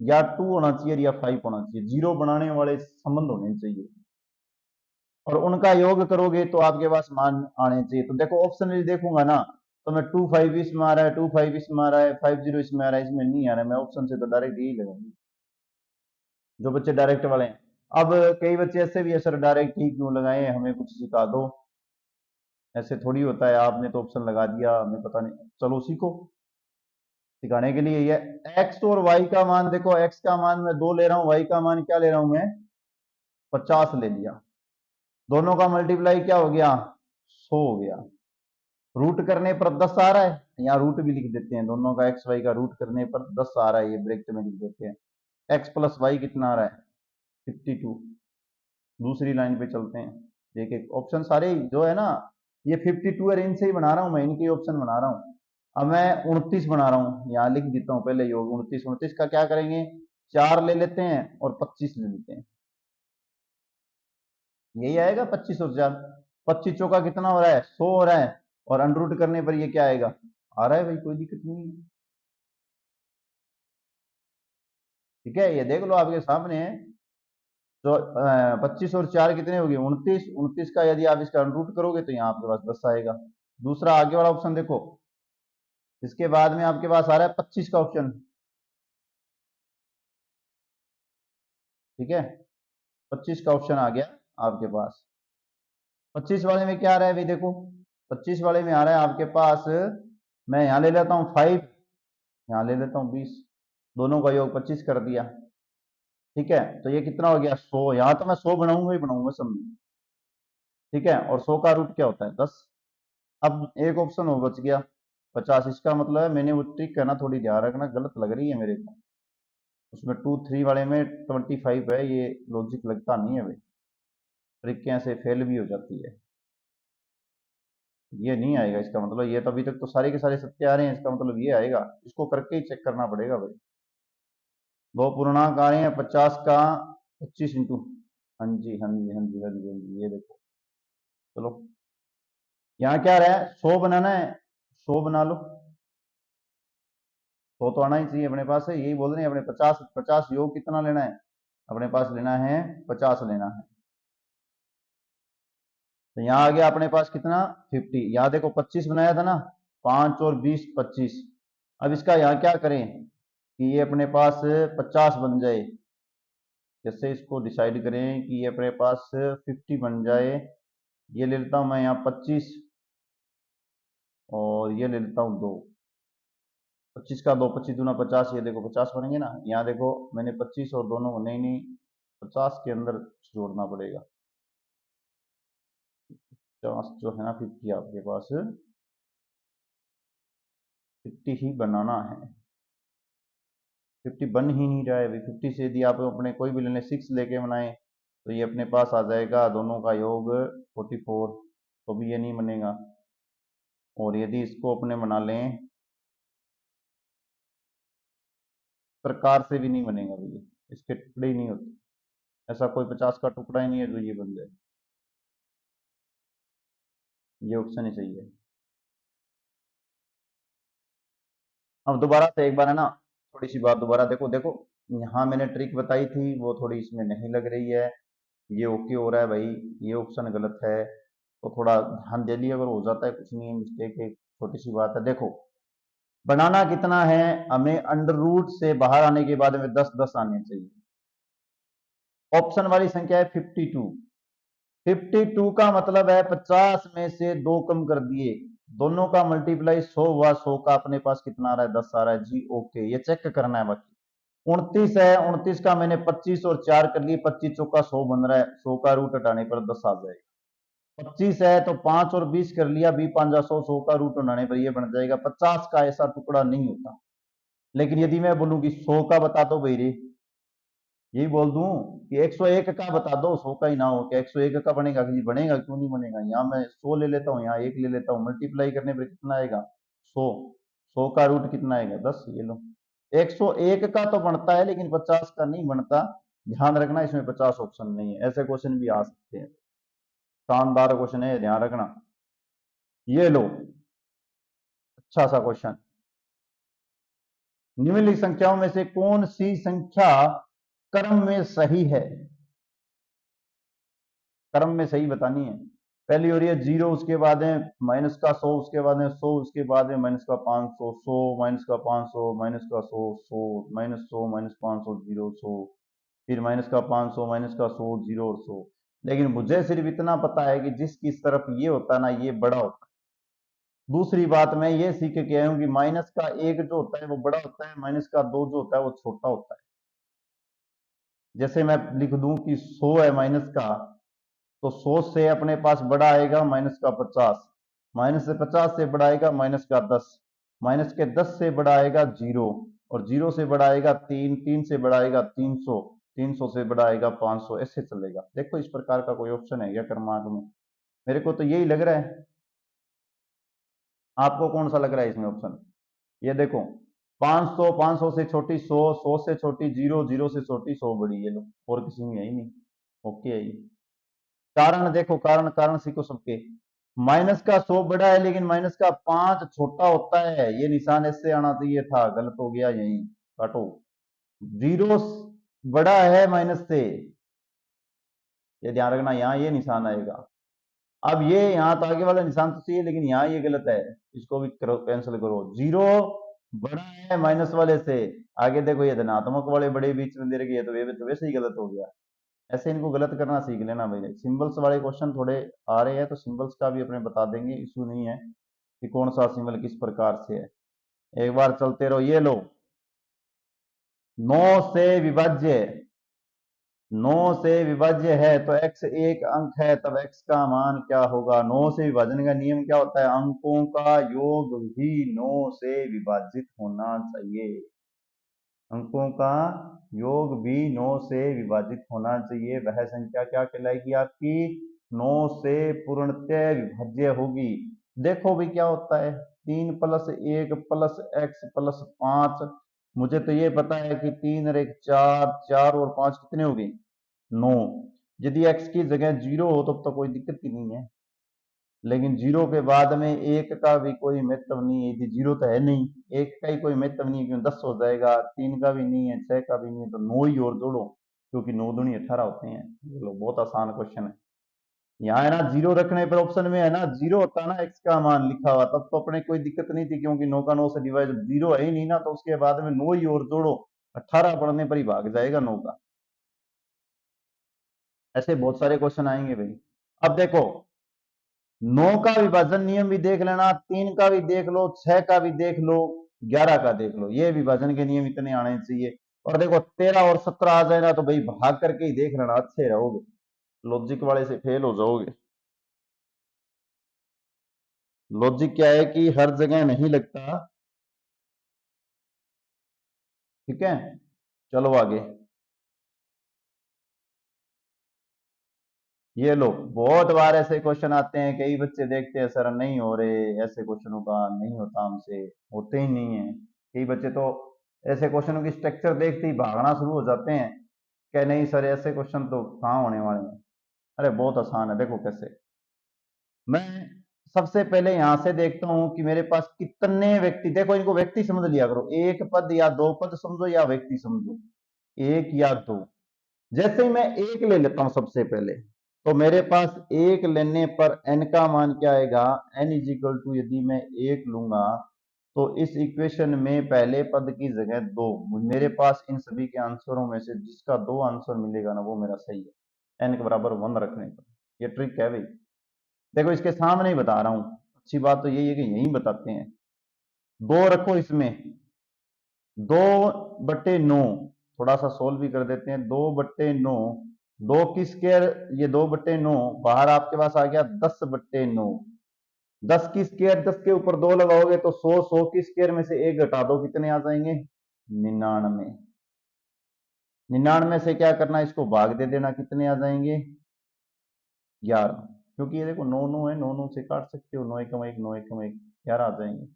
या 2 होना चाहिए, या 5 होना चाहिए, 0 बनाने वाले संबंध होने चाहिए, और उनका योग करोगे तो आपके पास मान आने चाहिए। तो देखो ऑप्शन देखूंगा ना, तो मैं 2 5 इसमें आ रहा है, 2 5 इसमें आ रहा है, 5 0 इसमें आ रहा है, इसमें नहीं आ रहा है, मैं ऑप्शन से तो डायरेक्ट यही लगाऊंगा, जो बच्चे डायरेक्ट वाले हैं। अब कई बच्चे ऐसे भी है, सर डायरेक्ट ही क्यों लगाए, हमें कुछ सिखा दो, ऐसे थोड़ी होता है, आपने तो ऑप्शन लगा दिया, हमें पता नहीं, चलो सीखो, सिखाने के लिए ये एक्स और वाई का मान, देखो एक्स का मान मैं 2 ले रहा हूं, वाई का मान क्या ले रहा हूं मैं, 50 ले लिया, दोनों का मल्टीप्लाई क्या हो गया, 100 हो गया। रूट करने पर 10 आ रहा है, यहाँ रूट भी लिख देते हैं, दोनों का एक्स वाई का रूट करने पर 10 आ रहा है, ये ब्रैकेट में लिख देते हैं। एक्स प्लस वाई कितना आ रहा है, 52। दूसरी लाइन पे चलते हैं, देखिए ऑप्शन सारे जो है ना, ये 52 है, इनसे ही बना रहा हूं मैं, इनके ऑप्शन बना रहा हूं। अब मैं 29 बना रहा हूं, यहाँ लिख देता हूं पहले योग, 29 29 का क्या करेंगे, 4 ले लेते हैं और 25 ले लेते हैं, यही आएगा 25 और 4, 25 चौका कितना हो रहा है, 100 हो रहा है, और अंडर करने पर ये क्या आएगा, आ रहा है भाई, कोई दिक्कत नहीं है। ठीक है, ये देख लो आपके सामने है। तो 25 और 4 कितने हो गए, 29, 29 का यदि आप इसका रूट करोगे तो यहाँ आपके पास 10 आएगा। दूसरा आगे वाला ऑप्शन देखो, इसके बाद में आपके पास आ रहा है 25 का ऑप्शन, ठीक है, 25 का ऑप्शन आ गया आपके पास। 25 वाले में क्या आ रहा है भाई, देखो 25 वाले में आ रहा है आपके पास, मैं यहाँ ले लेता हूँ 5, यहाँ ले लेता हूँ 20, दोनों का योग 25 कर दिया, ठीक है, तो ये कितना हो गया 100, यहाँ तो मैं 100 बनाऊंगा ही बनाऊंगा सब में, ठीक है, और 100 का रूट क्या होता है 10। अब एक ऑप्शन हो बच गया 50, इसका मतलब है, मैंने वो ट्रिक है ना, थोड़ी ध्यान रखना, गलत लग रही है मेरे को, उसमें 2 3 वाले में 25 है, ये लॉजिक लगता नहीं है भाई, ट्रिक ऐसे फेल भी हो जाती है, ये नहीं आएगा इसका मतलब, ये तो अभी तक तो सारे के सारे सत्य आ रहे हैं, इसका मतलब ये आएगा, इसको करके ही चेक करना पड़ेगा भाई। दो पूर्णांक आ रहे हैं 50 का 25 इंटू, हाँ जी हाँ जी हाँ जी हाँ जी हाँ जी, ये देखो, चलो यहाँ क्या रहा है, 100 बनाना है, 100 बना लो, 100 तो आना ही चाहिए अपने पास है, यही बोल रहे हैं अपने 50, 50 योग कितना लेना है, अपने पास लेना है 50 लेना है, तो यहाँ आ गया अपने पास कितना 50। यहाँ देखो 25 बनाया था ना, 5 और 20 25। अब इसका यहाँ क्या करें कि ये अपने पास 50 बन जाए। जैसे इसको डिसाइड करें कि ये अपने पास 50 बन जाए। ये ले लेता हूं मैं यहाँ 25 और ये ले लेता हूँ 2। 25 का 2, 25 दूना 50, ये देखो 50 बनेंगे ना। यहाँ देखो मैंने 25 और दोनों को नहीं 50 के अंदर जोड़ना पड़ेगा। 50 जो है ना 50 आपके पास 50 ही बनाना है। 50 बन ही नहीं रहा है अभी। 50 से यदि आप अपने कोई भी लेने 6 लेके बनाए तो ये अपने पास आ जाएगा दोनों का योग 44, तो भी ये नहीं बनेगा। और यदि इसको अपने बना लें प्रकार से भी नहीं बनेगा भैया, इसके टुकड़े ही नहीं होते। ऐसा कोई 50 का टुकड़ा ही नहीं है जो ये बन जाए। ये ऑप्शन ही सही है। अब दोबारा से एक बार है ना, थोड़ी सी बात दोबारा देखो। देखो यहाँ मैंने ट्रिक बताई थी वो थोड़ी इसमें नहीं लग रही है। ये ओके हो रहा है भाई, ये ऑप्शन गलत है। तो थोड़ा ध्यान दे लिया, अगर हो जाता है कुछ नहीं है, मिस्टेक है, छोटी सी बात है। देखो बनाना कितना है, हमें अंडर रूट से बाहर आने के बाद में 10 10 आने चाहिए। ऑप्शन वाली संख्या है 52। 52 का मतलब है 50 में से 2 कम कर दिए, दोनों का मल्टीप्लाई 100 हुआ, 100 का अपने पास कितना आ रहा है 10 आ रहा है जी। ओके, ये चेक करना है। बाकी 29 है, 29 का मैंने 25 और 4 कर लिए, 25 चौका 100 बन रहा है, 100 का रूट हटाने पर 10 आ जाएगा। 25 है तो 5 और 20 कर लिया, 20 5 100, 100 का रूट हटाने पर ये बन जाएगा। 50 का ऐसा टुकड़ा नहीं होता। लेकिन यदि मैं बोलूं कि 100 का बता दो भाई रे, यही बोल दूं कि 101 का बता दो, 100 का ही ना हो, क्या 101 का बनेगा कि बनेगा? क्यों नहीं बनेगा। यहाँ मैं 100 ले लेता हूँ, यहाँ 1 ले लेता हूँ, मल्टीप्लाई करने पर कितना आएगा 100। 100 का रूट कितना आएगा 10। ये लो 101 का तो बनता है लेकिन 50 का नहीं बनता। ध्यान रखना इसमें 50 ऑप्शन नहीं है। ऐसे क्वेश्चन भी आ सकते हैं, शानदार क्वेश्चन है, ध्यान रखना। ये लो अच्छा सा क्वेश्चन, निम्नलिखित संख्याओं में से कौन सी संख्या क्रम में सही है? क्रम में सही बतानी है। पहली हो रही है 0, उसके बाद है माइनस का 100, उसके बाद है 100, उसके बाद है माइनस का 500, 100 माइनस का 500, माइनस का 100, 100 माइनस 100 माइनस 500 0 100, फिर माइनस का 500 माइनस का 100 0 और 100। लेकिन मुझे सिर्फ इतना पता है कि जिस किस तरफ ये होता है ना ये बड़ा होता है। दूसरी बात मैं ये सीख के आया हूं कि माइनस का 1 जो होता है वो बड़ा होता है, माइनस का 2 जो होता है वो छोटा होता है। जैसे मैं लिख दूं कि 100 है माइनस का, तो 100 से अपने पास बड़ा आएगा माइनस का 50, माइनस से 50 से बड़ा आएगा माइनस का 10, माइनस के 10 से बड़ा आएगा 0, और 0 से बड़ा आएगा 3, 3 से बड़ा आएगा 300, 300 से बड़ा आएगा 500। ऐसे चलेगा। देखो इस प्रकार का कोई ऑप्शन है क्या क्रमांक में? मेरे को तो यही लग रहा है। आपको कौन सा लग रहा है इसमें ऑप्शन? ये देखो 500, 500 से छोटी 100, 100 से छोटी 0, 0 से छोटी 100 बड़ी। ये लो, और किसी में है ही नहीं। ओके है ये। कारण देखो, कारण कारण सीखो सबके। माइनस का 100 बड़ा है लेकिन माइनस का 5 छोटा होता है, ये निशान ऐसे आना चाहिए था, गलत हो गया, यही काटो। 0 बड़ा है माइनस से, ये ध्यान रखना, यहाँ ये निशान आएगा। अब ये यहाँ तो आगे वाला निशान तो सही है लेकिन यहाँ ये गलत है, इसको भी करो, कैंसिल करो। 0 बड़ा है माइनस वाले से, आगे देखो ये धनात्मक वाले बड़े बीच में दे रखे, ये तो वैसे ही गलत हो गया। ऐसे इनको गलत करना सीख लेना भाई। सिंबल्स वाले क्वेश्चन थोड़े आ रहे हैं तो सिंबल्स का भी अपने बता देंगे, इशू नहीं है कि कौन सा सिंबल किस प्रकार से है। एक बार चलते रहो। ये लो 9 से विभाज्य, 9 से विभाज्य है तो x एक अंक है, तब x का मान क्या होगा? 9 से विभाजन का नियम क्या होता है? अंकों का योग भी 9 से विभाजित होना चाहिए। अंकों का योग भी 9 से विभाजित होना चाहिए। वह संख्या क्या कहलाएगी आपकी? 9 से पूर्णतः विभाज्य होगी। देखो भी क्या होता है, 3 प्लस 1 प्लस x प्लस 5। मुझे तो ये पता है कि 3 और 1 4, 4 और 5 कितने हो गए 9। यदि x की जगह 0 हो तब तो कोई दिक्कत ही नहीं है, लेकिन 0 के बाद में 1 का भी कोई महत्व नहीं है। यदि 0 तो है नहीं, 1 का ही कोई महत्व नहीं है, क्यों 10 हो जाएगा। 3 का भी नहीं है, 6 का भी नहीं है, तो 9 ही और जोड़ो, क्योंकि 9 दूनी 18 होते हैं। ये लो बहुत आसान क्वेश्चन है। यहाँ है ना, जीरो रखने पर ऑप्शन में है ना जीरो होता ना एक्स का मान लिखा हुआ, तब तो अपने कोई दिक्कत नहीं थी, क्योंकि 9 का 9 से डिवाइड, जीरो है ही नहीं ना, तो उसके बाद में 9 ही और जोड़ो, 18 पढ़ने पर ही भाग जाएगा 9 का। ऐसे बहुत सारे क्वेश्चन आएंगे भाई। अब देखो, 9 का विभाजन नियम भी देख लेना, 3 का भी देख लो, 6 का भी देख लो, 11 का देख लो, ये विभाजन के नियम इतने आने चाहिए। और देखो 13 और 17 आ जाए ना, तो भाई भाग करके ही देख लेना, अच्छे रहोगे, लॉजिक वाले से फेल हो जाओगे। लॉजिक क्या है कि हर जगह नहीं लगता। ठीक है, चलो आगे। ये लो, बहुत बार ऐसे क्वेश्चन आते हैं, कई बच्चे देखते हैं सर नहीं हो रहे, ऐसे क्वेश्चनों का नहीं होता हमसे, होते ही नहीं है। कई बच्चे तो ऐसे क्वेश्चनों की स्ट्रक्चर देखते ही भागना शुरू हो जाते हैं, क्या नहीं सर ऐसे क्वेश्चन तो कहाँ होने वाले हैं। अरे बहुत आसान है, देखो कैसे। मैं सबसे पहले यहां से देखता हूं कि मेरे पास कितने व्यक्ति, देखो इनको व्यक्ति समझ लिया करो, एक पद या दो पद समझो या व्यक्ति समझो, एक या दो। जैसे ही मैं एक ले लेता हूं सबसे पहले, तो मेरे पास एक लेने पर n का मान क्या आएगा, n इज इक्वल टू, यदि मैं एक लूंगा तो इस इक्वेशन में पहले पद की जगह दो, मेरे पास इन सभी के आंसरों में से जिसका दो आंसर मिलेगा ना वो मेरा सही है, n के बराबर 1 रखने पर। ये ट्रिक है भाई, देखो इसके सामने ही बता रहा हूं, अच्छी बात तो यही है कि यही बताते हैं। दो रखो इसमें, 2/9, थोड़ा सा सोल्व भी कर देते हैं, 2/9, दो की स्क्वायर, ये 2/9 बाहर आपके पास आ गया 10/9, 10 की स्क्वायर, 10 के ऊपर 2 लगाओगे तो 100, 100 की स्क्वायर में से एक घटा दो, कितने आ जाएंगे, 99। 99 से क्या करना, इसको भाग दे देना, कितने आ जाएंगे, 11। क्योंकि ये देखो 9 9 है, 9 9 से काट सकते हो, 9 एकम 1, 9 एकम 1, 11 आ जाएंगे।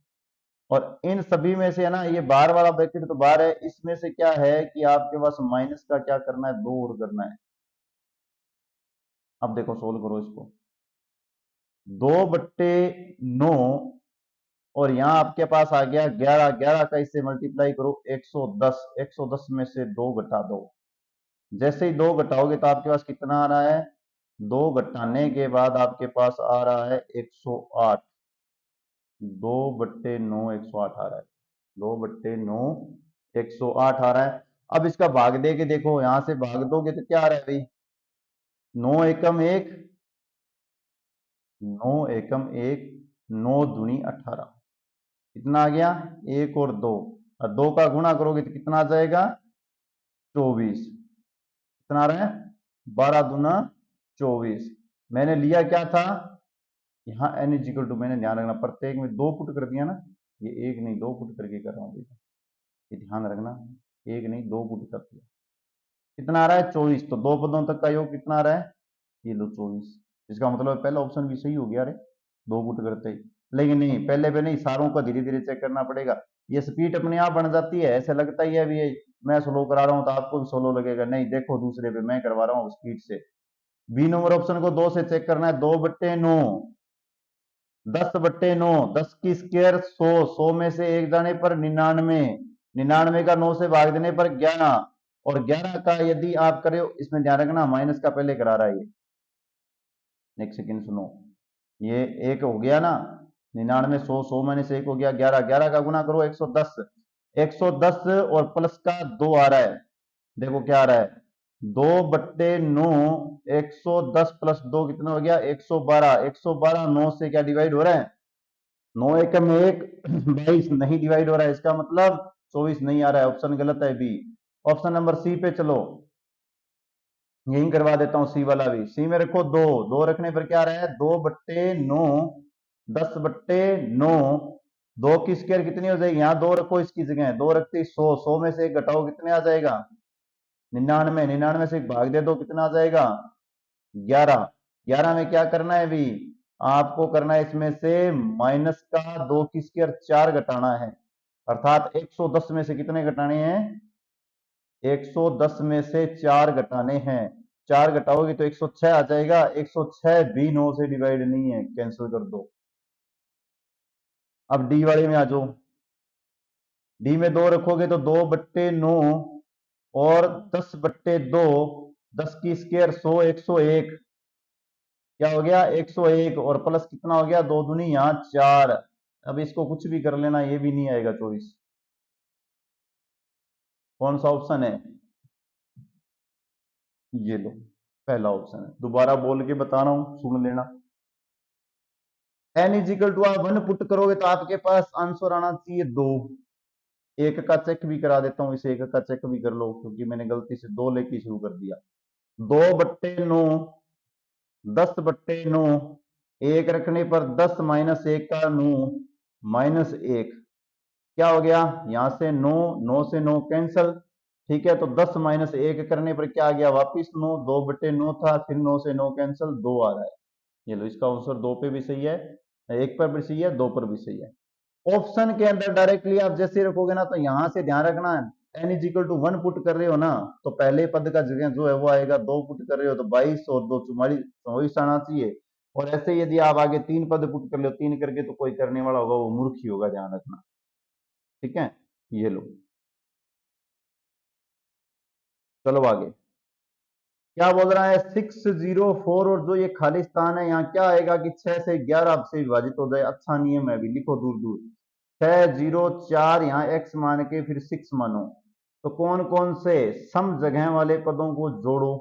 और इन सभी में से है ना, ये बाहर वाला ब्रैकेट तो बाहर है, इसमें से क्या है कि आपके पास माइनस का क्या करना है, 2 और करना है। अब देखो सोल्व करो इसको, 2/9, और यहाँ आपके पास आ गया 11, 11 का इससे मल्टीप्लाई करो 110, 110 में से 2 घटा दो। जैसे ही 2 घटाओगे तो आपके पास कितना आ रहा है, 2 घटाने के बाद आपके पास आ रहा है 108, 2/9 108 आ रहा है, 2/9 108 आ रहा है। अब इसका भाग दे के देखो, यहां से भाग दोगे तो क्या आ रहा है भाई, 9 एकम 1, 9 एकम 1, 9 दूनी 18, कितना आ गया, 1 और 2, और 2 का गुणा करोगे तो कितना आ जाएगा, 24, कितना आ रहा है, 12 दूना 24। मैंने लिया क्या था, यहाँ n इज इक्वल टू, मैंने ध्यान रखना प्रत्येक में 2 पुट कर दिया ना, ये एक नहीं 2 पुट करके कर रहा हूँ बेटा, ये ध्यान रखना, एक नहीं 2 पुट कर दिया, कितना आ रहा है 24, तो दो पदों तक का योग कितना आ रहा है, ये लो 24। इसका मतलब पहला ऑप्शन भी सही हो गया, अरे 2 पुट करते ही। लेकिन नहीं, पहले पे नहीं, सारों को धीरे धीरे चेक करना पड़ेगा, ये स्पीड अपने आप बन जाती है, ऐसे लगता ही है अभी ये मैं स्लो करा रहा हूँ तो आपको भी स्लो लगेगा, नहीं देखो दूसरे पे मैं करवा रहा हूँ स्पीड से। बी नंबर ऑप्शन को 2 से चेक करना है, 2/9, 10/9, 10 की स्क्वायर 100, 100 में से एक जाने पर 99, 99 का 9 से भाग देने पर 11, और 11 का यदि आप करे, इसमें ध्यान रखना माइनस का पहले करा रहा है ये, एक सेकेंड सुनो, ये एक हो गया ना, 99, 100, 100 में से एक हो गया 11, 11 का गुना करो 110, 110 और प्लस का 2 आ रहा है, देखो क्या आ रहा है, 2/9, 110 प्लस 2 कितना हो गया, 112, 112 9 से क्या डिवाइड हो रहा है, 9 एकम 1, 22 नहीं डिवाइड हो रहा है, इसका मतलब 24 नहीं आ रहा है, ऑप्शन गलत है बी। ऑप्शन नंबर सी पे चलो, यही करवा देता हूं सी वाला भी, सी में रखो 2, 2 रखने पर क्या आ रहा है, 2/9, 10/9, 2 की स्क्वायर कितनी हो जाएगी, यहाँ 2 रखो इसकी जगह, 2 रखते ही 100, 100 में से एक घटाओ कितने आ जाएगा, 99, 99 से एक भाग दे दो कितना आ जाएगा, 11, 11 में क्या करना है अभी, आपको करना है इसमें से माइनस का 2 की स्क्वायर 4 घटाना है, अर्थात 110 में से कितने घटाने हैं, 110 में से 4 घटाने हैं, 4 घटाओगे तो 106 आ जाएगा, 106 भी 9 से डिवाइड नहीं है, कैंसिल कर दो। अब डी वाले में आ जाओ, डी में 2 रखोगे तो 2/9 और 10/2, 10 की स्क्वायर 100, 101, क्या हो गया 101 और प्लस कितना हो गया 2 दूनी यहाँ 4। अब इसको कुछ भी कर लेना, ये भी नहीं आएगा 24। कौन सा ऑप्शन है? ये लो, पहला ऑप्शन है। दोबारा बोल के बता रहा हूं, सुन लेना। एन इज इक्वल टू आप 1 पुट करोगे तो आपके पास आंसर आना चाहिए 2। एक का चेक भी करा देता हूं, इसे एक का चेक भी कर लो, क्योंकि मैंने गलती से 2 लेके शुरू कर दिया। 2/9, 10/9, एक रखने पर 10 माइनस 1 का 9, -1। क्या हो गया यहां से 9, 9 से 9 कैंसल। ठीक है, तो 10 माइनस 1 करने पर क्या आ गया वापिस 9, 2/9 था, फिर 9 से 9 कैंसल, 2 आ रहा है। ये लो, इसका आंसर 2 पे भी सही है, 1 पर भी सही है, 2 पर भी सही है। ऑप्शन के अंदर डायरेक्टली आप जैसे रखोगे ना, तो यहां से ध्यान रखना, N is equal to 1 put कर रहे हो ना, तो पहले पद का जगह जो है वो आएगा। 2 पुट कर रहे हो तो 22 और 2 44, 24 आना चाहिए। और ऐसे यदि आप आगे 3 पद पुट कर लो, 3 करके, तो कोई करने वाला होगा वो मूर्ख ही होगा, ध्यान रखना। ठीक है, ये लो, चलो आगे। क्या बोल रहा है 604, और जो ये खाली स्थान है यहाँ क्या आएगा कि 6 से 11 से विभाजित हो जाए। अच्छा नियम है, अभी लिखो दूर दूर। 604 यहाँ x मान के फिर 6 मानो, तो कौन कौन से सम जगह वाले पदों को जोड़ो।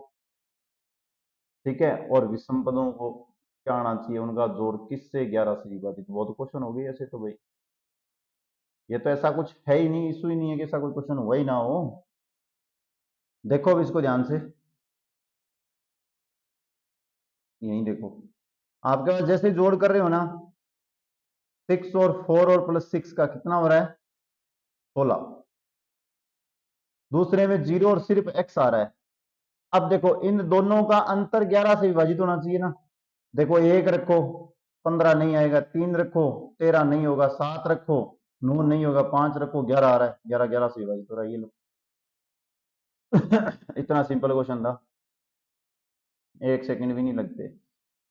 ठीक है, और विषम पदों को क्या आना चाहिए, उनका जोड़ किससे 11 से विभाजित। बहुत क्वेश्चन हो गए ऐसे तो भाई, ये तो ऐसा कुछ है ही नहीं, इशू ही नहीं है कि ऐसा कोई क्वेश्चन हुआ ही ना हो। देखो अब इसको ध्यान से, यही देखो, आपके पास जैसे जोड़ कर रहे हो ना, 6 और 4 और प्लस 6 का कितना हो रहा है 16। दूसरे में 0 और सिर्फ x आ रहा है। अब देखो इन दोनों का अंतर 11 से विभाजित होना चाहिए ना। देखो 1 रखो 15 नहीं आएगा, 3 रखो 13 नहीं होगा, 7 रखो 9 नहीं होगा, 5 रखो 11 आ रहा है, 11 11 से विभाजित हो रहा है। ये लो इतना सिंपल क्वेश्चन था, 1 सेकंड भी नहीं लगते।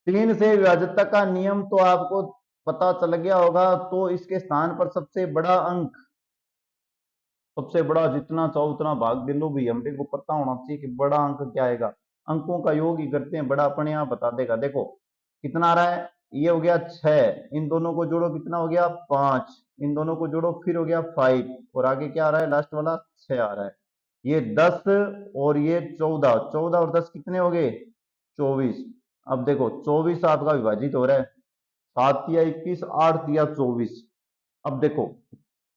3 से विभाजितता का नियम तो आपको पता चल गया होगा, तो इसके स्थान पर सबसे बड़ा अंक, सबसे बड़ा जितना चाहो उतना भाग दे लो भी, हमने को पता होना चाहिए कि बड़ा अंक क्या आएगा। अंकों का योग ही करते हैं, बड़ा अपने आप बता देगा। देखो कितना आ रहा है, ये हो गया 6, इन दोनों को जोड़ो कितना हो गया 5, इन दोनों को जोड़ो फिर हो गया 5, और आगे क्या आ रहा है लास्ट वाला 6 आ रहा है। ये 10 और ये 14, 14 और 10 कितने हो गए 24। अब देखो 24 आपका विभाजित हो रहा है, 7 या 21, 8 या 24। अब देखो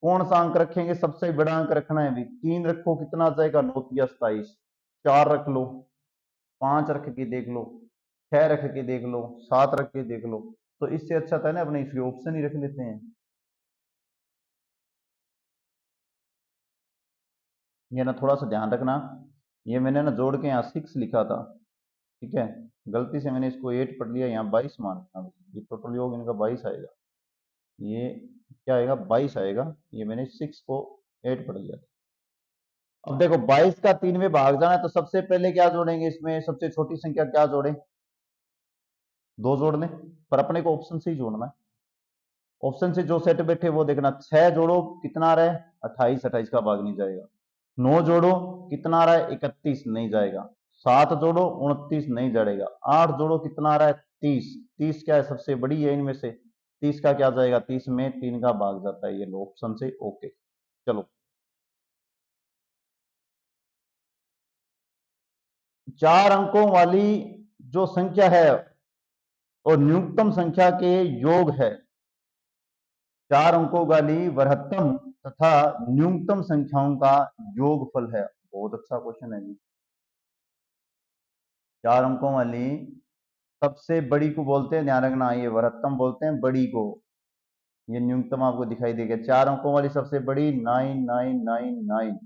कौन सा अंक रखेंगे, सबसे बड़ा अंक रखना है। भी 3 रखो कितना आ जाएगा 9 या 27, 4 रख लो, 5 रख के देख लो, 6 रख के देख लो, 7 रख के देख लो। तो इससे अच्छा था ना अपने इसके ऑप्शन ही रख लेते हैं। ये ना थोड़ा सा ध्यान रखना, ये मैंने ना जोड़ के यहाँ 6 लिखा था, ठीक है, गलती से मैंने इसको 8 पढ़ लिया, यहाँ 22 मान रखा। ये टोटल योग इनका 22 आएगा, ये क्या आएगा 22 आएगा, ये मैंने 6 को 8 पढ़ लिया था। अब देखो 22 का 3 में भाग जाना है, तो सबसे पहले क्या जोड़ेंगे, इसमें सबसे छोटी संख्या क्या जोड़े, 2 जोड़ लें, पर अपने को ऑप्शन से ही जोड़ना है। ऑप्शन से जो सेट बैठे वो देखना। 6 जोड़ो कितना आ रहा है 28, 28 का भाग नहीं जाएगा। 9 जोड़ो कितना आ रहा है 31, नहीं जाएगा। 7 जोड़ो 29, नहीं जाएगा। 8 जोड़ो कितना आ रहा है 30, 30 क्या है सबसे बड़ी है इनमें से, 30 का क्या जाएगा, 30 में 3 का भाग जाता है। ये लो ऑप्शन से ओके। चलो 4 अंकों वाली जो संख्या है और न्यूनतम संख्या के योग है, 4 अंकों वाली बृहत्तम तथा न्यूनतम संख्याओं का योगफल है। बहुत अच्छा क्वेश्चन है जी। 4 अंकों वाली सबसे बड़ी को बोलते हैं, ध्यान रखना, ये बृहत्तम बोलते हैं बड़ी को। ये न्यूनतम आपको दिखाई देगा, 4 अंकों वाली सबसे बड़ी 9999,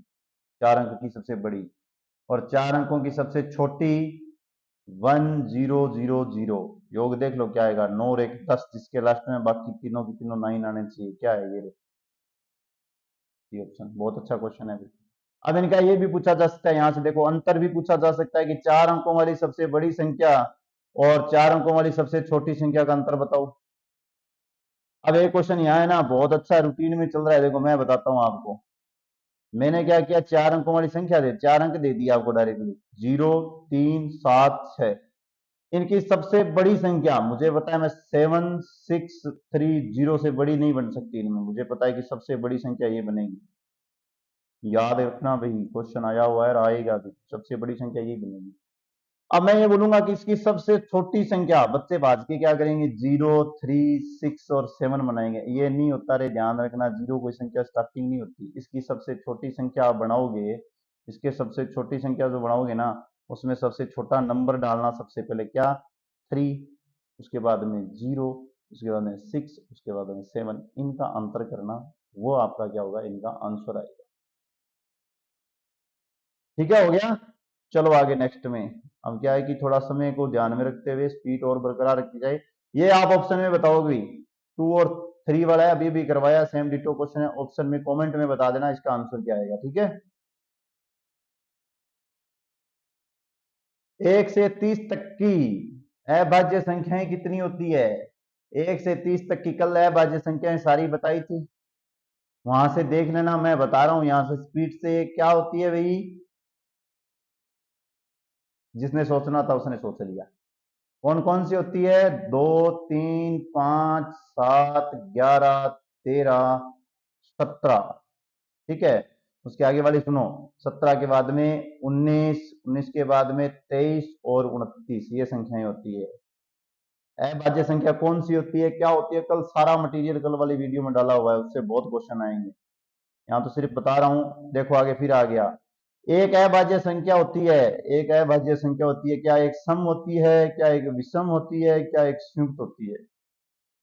4 अंक की सबसे बड़ी। और 4 अंकों की सबसे छोटी 1000। योग देख लो क्या आएगा, 9 और 1 10, जिसके लास्ट में बाकी तीनों की तीनों 9 आने चाहिए। क्या है ये ऑप्शन, बहुत अच्छा क्वेश्चन है। अब इनका ये भी पूछा जा सकता है, यहां से देखो अंतर भी पूछा जा सकता है कि 4 अंकों वाली सबसे बड़ी संख्या और 4 अंकों वाली सबसे छोटी संख्या का अंतर बताओ। अब एक क्वेश्चन यहाँ है ना, बहुत अच्छा रूटीन में चल रहा है, देखो मैं बताता हूँ आपको। मैंने क्या किया, 4 अंकों वाली संख्या दे, 4 अंक दे दिया आपको डायरेक्टली, 0 3 7 6। इनकी सबसे बड़ी संख्या मुझे पता है, मैं 7630 से बड़ी नहीं बन सकती इनमें, मुझे पता है कि सबसे बड़ी संख्या ये बनेगी। याद रखना भाई, क्वेश्चन आया हुआ है और आएगा भी, सबसे बड़ी संख्या यही बनेगी। अब मैं ये बोलूंगा कि इसकी सबसे छोटी संख्या, बच्चे भाज के क्या करेंगे, 0, 3, 6 और 7 बनाएंगे। ये नहीं होता रे, ध्यान रखना, जीरो कोई संख्या स्टार्टिंग नहीं होती। इसकी सबसे छोटी संख्या आप बनाओगे, इसके सबसे छोटी संख्या जो बनाओगे ना, उसमें सबसे छोटा नंबर डालना सबसे पहले, क्या, 3, उसके बाद में 0, उसके बाद में 6, उसके बाद में 7, इनका अंतर करना, वो आपका क्या होगा, इनका आंसर आएगा। ठीक है, हो गया। चलो आगे नेक्स्ट में। अब क्या है कि थोड़ा समय को ध्यान में रखते हुए स्पीड और बरकरार रखी जाए। ये आप ऑप्शन में बताओगे, 2 और 3 वाला है, अभी भी करवाया, सेम डिटो क्वेश्चन है। ऑप्शन में कमेंट में बता देना इसका आंसर क्या आएगा, ठीक है। 1 से 30 तक की अभाज्य संख्याएं कितनी होती है? 1 से 30 तक की कल अभाज्य संख्याएं सारी बताई थी, वहां से देख लेना, मैं बता रहा हूं यहां से स्पीड से। क्या होती है भाई, जिसने सोचना था उसने सोच लिया। कौन कौन सी होती है? 2, 3, 5, 7, 11, 13, 17। ठीक है, उसके आगे वाली सुनो, 17 के बाद में 19, 19 के बाद में 23 और 29, ये संख्याएं होती है। अभाज्य संख्या कौन सी होती है, क्या होती है? कल सारा मटेरियल कल वाली वीडियो में डाला हुआ है, उससे बहुत क्वेश्चन आएंगे। यहाँ तो सिर्फ बता रहा हूं, देखो आगे फिर आ गया। एक अभाज्य संख्या होती है, एक अभाज्य संख्या होती है, क्या एक सम होती है, क्या एक विषम होती है, क्या एक संयुक्त होती है?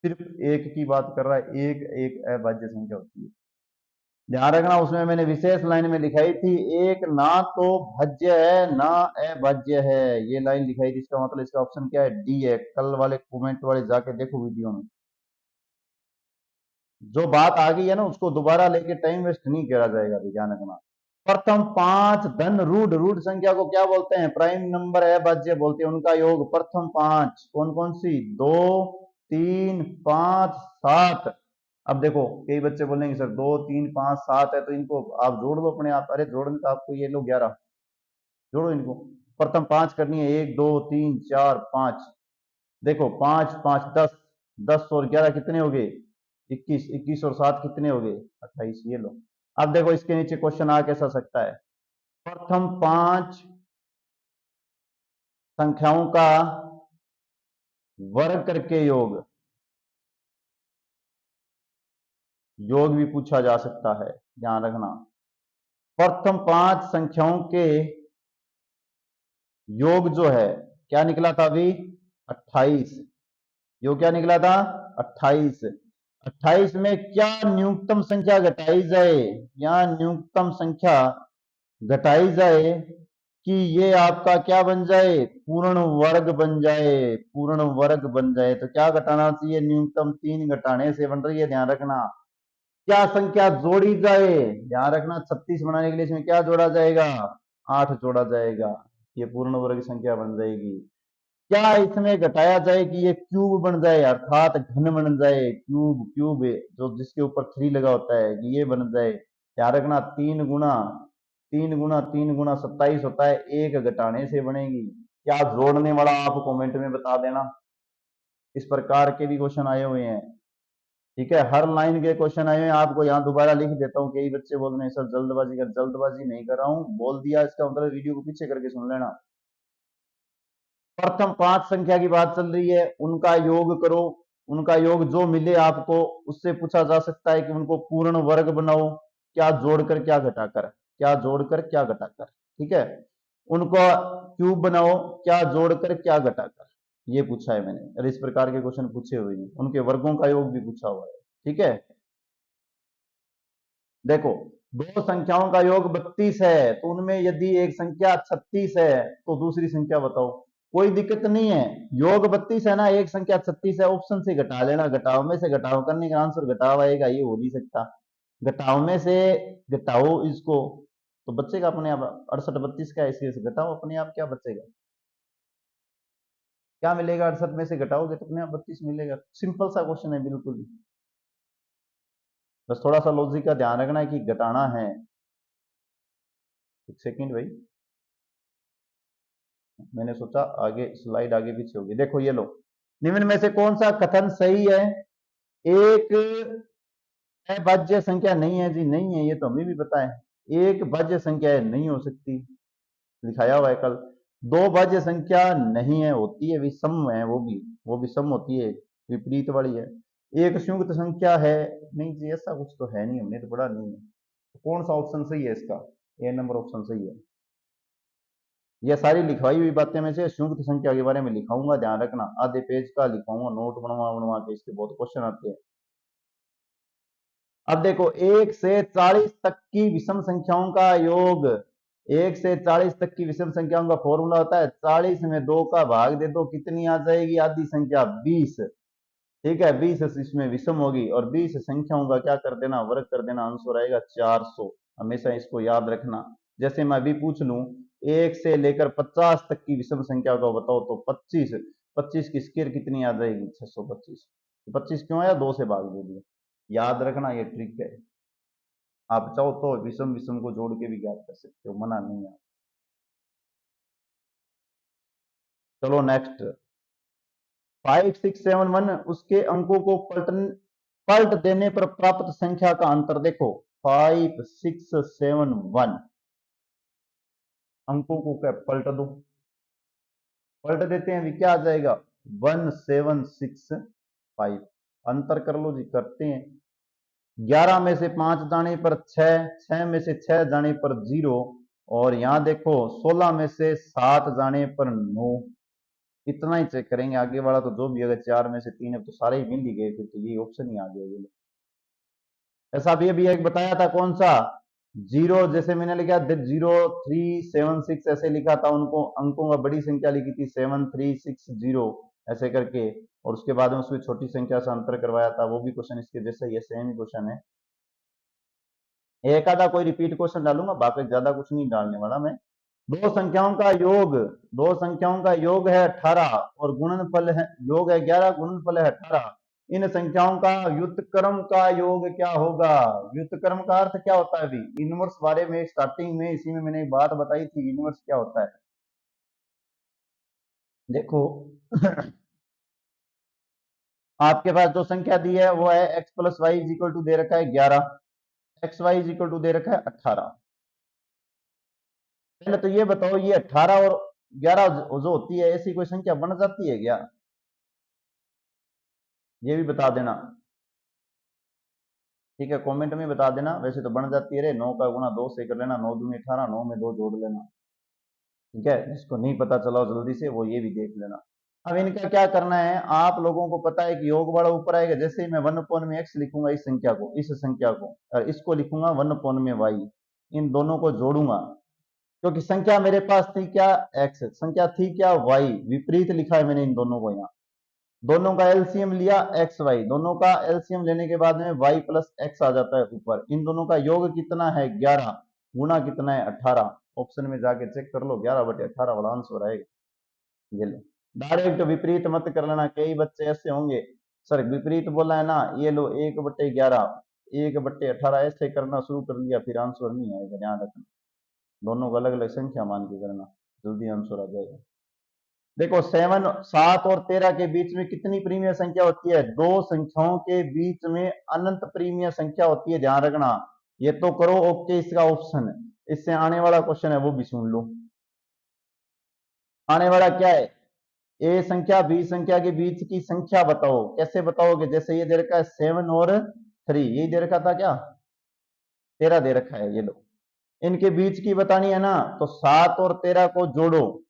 सिर्फ एक की बात कर रहा है, एक एक अभाज्य संख्या होती है। ध्यान रखना, उसमें मैंने विशेष लाइन में लिखाई थी, एक ना तो भाज्य है ना अभाज्य है, ये लाइन लिखाई थी। इसका मतलब इसका ऑप्शन क्या है, डी है। कल वाले कमेंट वाले जाके देखो वीडियो में, जो बात आ गई है ना उसको दोबारा लेके टाइम वेस्ट नहीं करा जाएगा, ध्यान रखना। प्रथम 5 धन रूढ़, रूढ़ संख्या को क्या बोलते हैं? प्राइम नंबर अभाज्य बोलते हैं, उनका योग प्रथम 5 कौन कौन सी? 2, 3, 5, 7। अब देखो कई बच्चे बोलेंगे सर 2, 3, 5, 7 है तो इनको आप जोड़ लो अपने आप। अरे जोड़ने तो आपको ये लो 11, जोड़ो इनको। प्रथम 5 करनी है, 1, 2, 3, 4, 5। देखो 5, 5, 10, 10 और 11 कितने हो गए? 21, 21 और 7 कितने हो गए? 28, ये लो। अब देखो इसके नीचे क्वेश्चन आ कैसा सकता है, प्रथम 5 संख्याओं का वर्ग करके योग, योग भी पूछा जा सकता है, ध्यान रखना। प्रथम 5 संख्याओं के योग जो है, क्या निकला था अभी? 28। योग क्या निकला था? 28। 28 में क्या न्यूनतम संख्या घटाई जाए, या न्यूनतम संख्या घटाई जाए कि ये आपका क्या बन जाए? पूर्ण वर्ग बन जाए, पूर्ण वर्ग बन जाए। तो क्या घटाना चाहिए? न्यूनतम 3 घटाने से बन रही है, ध्यान रखना। क्या संख्या जोड़ी जाए? ध्यान रखना, 36 बनाने के लिए इसमें क्या जोड़ा जाएगा? 8 जोड़ा जाएगा, ये पूर्ण वर्ग संख्या बन जाएगी। क्या इसमें घटाया जाए कि ये क्यूब बन जाए, अर्थात घन बन जाए, क्यूब, क्यूब जो जिसके ऊपर 3 लगा होता है, कि ये बन जाए। ध्यान रखना, 3 गुना 27 होता है, एक घटाने से बनेगी। क्या जोड़ने वाला, आप कमेंट में बता देना। इस प्रकार के भी क्वेश्चन आए हुए हैं, ठीक है, हर लाइन के क्वेश्चन आए हुए हैं। आपको यहाँ दोबारा लिख देता हूँ, कई बच्चे बोल रहे हैं सर जल्दबाजी कर, जल्दबाजी नहीं कर रहा हूँ, बोल दिया, इसका मतलब वीडियो को पीछे करके सुन लेना। प्रथम 5 संख्या की बात चल रही है, उनका योग करो, उनका योग जो मिले आपको, उससे पूछा जा सकता है कि उनको पूर्ण वर्ग बनाओ, क्या जोड़कर क्या घटाकर, क्या जोड़कर क्या घटाकर, ठीक है। उनको क्यूब बनाओ, क्या जोड़कर क्या घटाकर, ये पूछा है मैंने। और इस प्रकार के क्वेश्चन पूछे हुए हैं, उनके वर्गों का योग भी पूछा हुआ है, ठीक है। देखो, दो संख्याओं का योग 32 है, तो उनमें यदि एक संख्या 36 है तो दूसरी संख्या बताओ। कोई दिक्कत नहीं है, योग 32 है ना, एक संख्या 36 है, ऑप्शन से घटा लेना, घटाव में से घटाव करने का आंसर घटाव आएगा, ये हो नहीं सकता। घटाव में से घटाओ इसको तो बचेगा अपने आप, 68 32 का, इसी से घटाओ अपने आप, क्या बचेगा? क्या मिलेगा? 68 में से घटाओगे तो अपने आप 32 मिलेगा। सिंपल सा क्वेश्चन है बिल्कुल, बस थोड़ा सा लॉजिक का ध्यान रखना है कि घटाना है। एक सेकेंड भाई। मैंने सोचा आगे स्लाइड आगे पीछे होगी। देखो ये लो, निम्न में से कौन सा कथन सही है? एक अभाज्य संख्या नहीं है जी, नहीं है, ये तो हमें भी पता है। एक भाज्य संख्या है, नहीं हो सकती, लिखाया हुआ है कल। दो भाज्य संख्या नहीं है, होती है, विषम है, वो भी सम होती है, विपरीत वाली है। एक संयुक्त संख्या है, नहीं जी ऐसा कुछ तो है नहीं, हमने तो पढ़ा नहीं है। तो कौन सा ऑप्शन सही है इसका? ए नंबर ऑप्शन सही है। ये सारी लिखवाई हुई बातें में से संयुक्त संख्या के बारे में लिखाऊंगा, ध्यान रखना, आधे पेज का लिखाऊंगा, नोट बनवा बनवा के, इसके बहुत क्वेश्चन आते हैं। अब देखो, 1 से 40 तक की विषम संख्याओं का योग, 1 से 40 तक की विषम संख्याओं का फॉर्मूला होता है 40 में 2 का भाग दे दो, कितनी आ जाएगी? आधी संख्या 20। ठीक है, 20 इसमें विषम होगी, और 20 संख्याओं का क्या कर देना? वर्ग कर देना, आंसर आएगा 400। हमेशा इसको याद रखना। जैसे मैं अभी पूछ लूं 1 से लेकर 50 तक की विषम संख्या को बताओ, तो 25, 25 की स्क्वायर कितनी आ जाएगी? 625। 25 क्यों आया? 2 से भाग दे दिया। याद रखना, ये ट्रिक है। आप चाहो तो विषम विषम को जोड़ के भी ज्ञात कर सकते हो, मना नहीं है। चलो नेक्स्ट, 5671, उसके अंकों को पलट देने पर प्राप्त संख्या का अंतर देखो। 5671 अंकों को क्या पलट दो, पलट देते हैं भी क्या आ जाएगा? 1765। अंतर कर लो जी, करते हैं। 11 में से 5 जाने पर 6, 6 में से 6 जाने पर 0, और यहां देखो 16 में से 7 जाने पर 9। इतना ही चेक करेंगे, आगे वाला तो जो भी, अगर 4 में से 3 है तो सारे ही मिल ही गए, फिर तो ये ऑप्शन ही आ गया ये। ऐसा भी एक बताया था, कौन सा? 0, जैसे मैंने लिखा 0376 ऐसे लिखा था, उनको अंकों का बड़ी संख्या लिखी थी 7360 ऐसे करके, और उसके बाद में उसमें छोटी संख्या से अंतर करवाया था। वो भी क्वेश्चन इसके जैसे, ये सेम ही क्वेश्चन है। एक आधा कोई रिपीट क्वेश्चन डालूंगा, बाकी ज्यादा कुछ नहीं डालने वाला मैं। दो संख्याओं का योग, दो संख्याओं का योग है 18 और गुणनफल है, योग है 11, गुणनफल है 18। इन संख्याओं का व्युत्क्रम का योग क्या होगा? व्युत्क्रम का अर्थ क्या होता है? अभी इनवर्स बारे में स्टार्टिंग में इसी में मैंने एक बात बताई थी, इनवर्स क्या होता है। देखो आपके पास जो संख्या दी है वो है x plus Y is equal to दे रखा है 11, X Y is equal to दे रखा है 18। पहले तो ये बताओ, ये 18 और 11 जो होती है, ऐसी कोई संख्या बन जाती है क्या? ये भी बता देना, ठीक है, कमेंट में बता देना। वैसे तो बन जाती है रे, 9 का गुना 2 से कर लेना, 9 दूनी 18, 9 में 2 जोड़ लेना। ठीक है, जिसको नहीं पता चला जल्दी से वो ये भी देख लेना। अब इनका क्या करना है, आप लोगों को पता है कि योग वाला ऊपर आएगा, जैसे ही मैं 1/x लिखूंगा इस संख्या को, इस संख्या को, और इसको लिखूंगा 1/y, इन दोनों को जोड़ूंगा, क्योंकि संख्या मेरे पास थी क्या? x, संख्या थी क्या? y, विपरीत लिखा है मैंने इन दोनों को। यहाँ दोनों का एलसीएम लिया एक्स वाई, दोनों का एलसीएम लेने के बाद में y प्लस एक्स आ जाता है ऊपर। इन दोनों का योग कितना है? 11, गुना कितना है? 18। ऑप्शन में जाके चेक कर लो, 11/18 वाला आंसर आएगा। ये लो, डायरेक्ट विपरीत मत कर लेना, कई बच्चे ऐसे होंगे सर विपरीत बोला है ना, ये लो 1/11, 1/18 ऐसे करना शुरू कर लिया, फिर आंसर नहीं आएगा। ध्यान रखना, दोनों को अलग अलग संख्या मान के करना, जल्दी आंसर आ जाएगा। देखो 7, 7 और 13 के बीच में कितनी प्रीमिय संख्या होती है? दो संख्याओं के बीच में अनंत प्रीमिय संख्या होती है, ध्यान रखना। ये तो करो ओके, इसका ऑप्शन है। इससे आने वाला क्वेश्चन है वो भी सुन लो। आने वाला क्या है? ए संख्या बी संख्या के बीच की संख्या बताओ। कैसे बताओगे? जैसे ये दे रखा है 7 और 3, यही दे रखा था क्या? 13 दे रखा है, ये लो, इनके बीच की बतानी है ना, तो 7 और 13 को जोड़ो,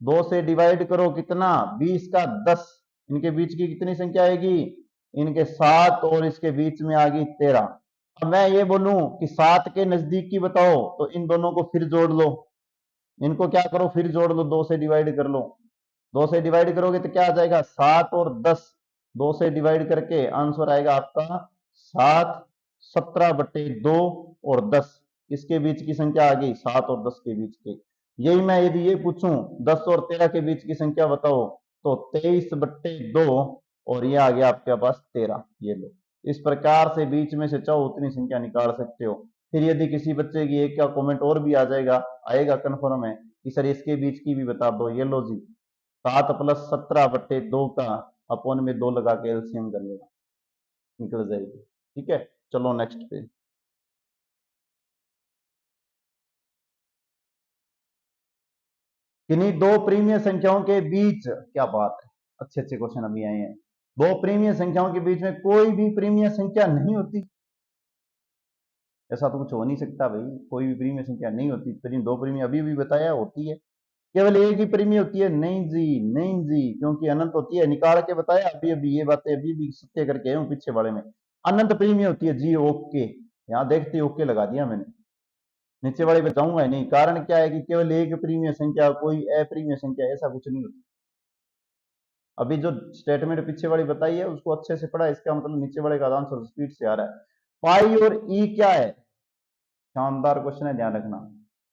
2 से डिवाइड करो, कितना? 20 का 10। इनके बीच की कितनी संख्या आएगी? इनके 7 और इसके बीच में आ गई 13। अब मैं ये बोलूं कि 7 के नजदीक की बताओ, तो इन दोनों को फिर जोड़ लो, इनको क्या करो? फिर जोड़ लो, 2 से डिवाइड कर लो। 2 से डिवाइड करोगे तो क्या आ जाएगा? 7 और 10, 2 से डिवाइड करके आंसर आएगा आपका 7, 17/2 और 10। इसके बीच की संख्या आ गई 7 और 10 के बीच की। यही मैं यदि ये पूछूं 10 और 13 के बीच की संख्या बताओ, तो 23/2, और ये आ गया आपके पास 13। ये लो, इस प्रकार से बीच में से चाहो उतनी संख्या निकाल सकते हो। फिर यदि किसी बच्चे की एक का कमेंट और भी आ जाएगा, आएगा, कन्फर्म है, कि सर इसके बीच की भी बता दो, ये लो जी 7+17/2 का अपोन में 2 लगा के एलसीएम कर लेना, निकल जाएगी। ठीक है, चलो नेक्स्ट पे। किन्हीं दो प्रीमिय संख्याओं के बीच, क्या बात है, अच्छे अच्छे क्वेश्चन अभी आए हैं। दो प्रीमिय संख्याओं के बीच में कोई भी प्रीमिय संख्या नहीं होती, ऐसा तो कुछ हो नहीं सकता भाई, कोई भी प्रीमिय संख्या नहीं होती। दो प्रीमिय अभी भी बताया होती है, केवल एक ही प्रीमिय होती है, नहीं जी नहीं जी, क्योंकि अनंत होती है, निकाल के बताया अभी अभी, ये बातें अभी भी सत्य करके हूँ पीछे वाले में, अनंत प्रीमिय होती है जी। ओके, यहाँ देखते ओके लगा दिया मैंने, नीचे वाले बताऊंगा नहीं, कारण क्या है कि केवल एक प्रीमिय संख्या, कोई अप्रीमिय संख्या, ऐसा कुछ नहीं होता। अभी जो स्टेटमेंट पीछे वाली बताई है उसको अच्छे से पढ़ा, इसका मतलब नीचे वाले का आंसर स्पीड से आ रहा है। पाई और ई क्या है, शानदार क्वेश्चन है, ध्यान रखना।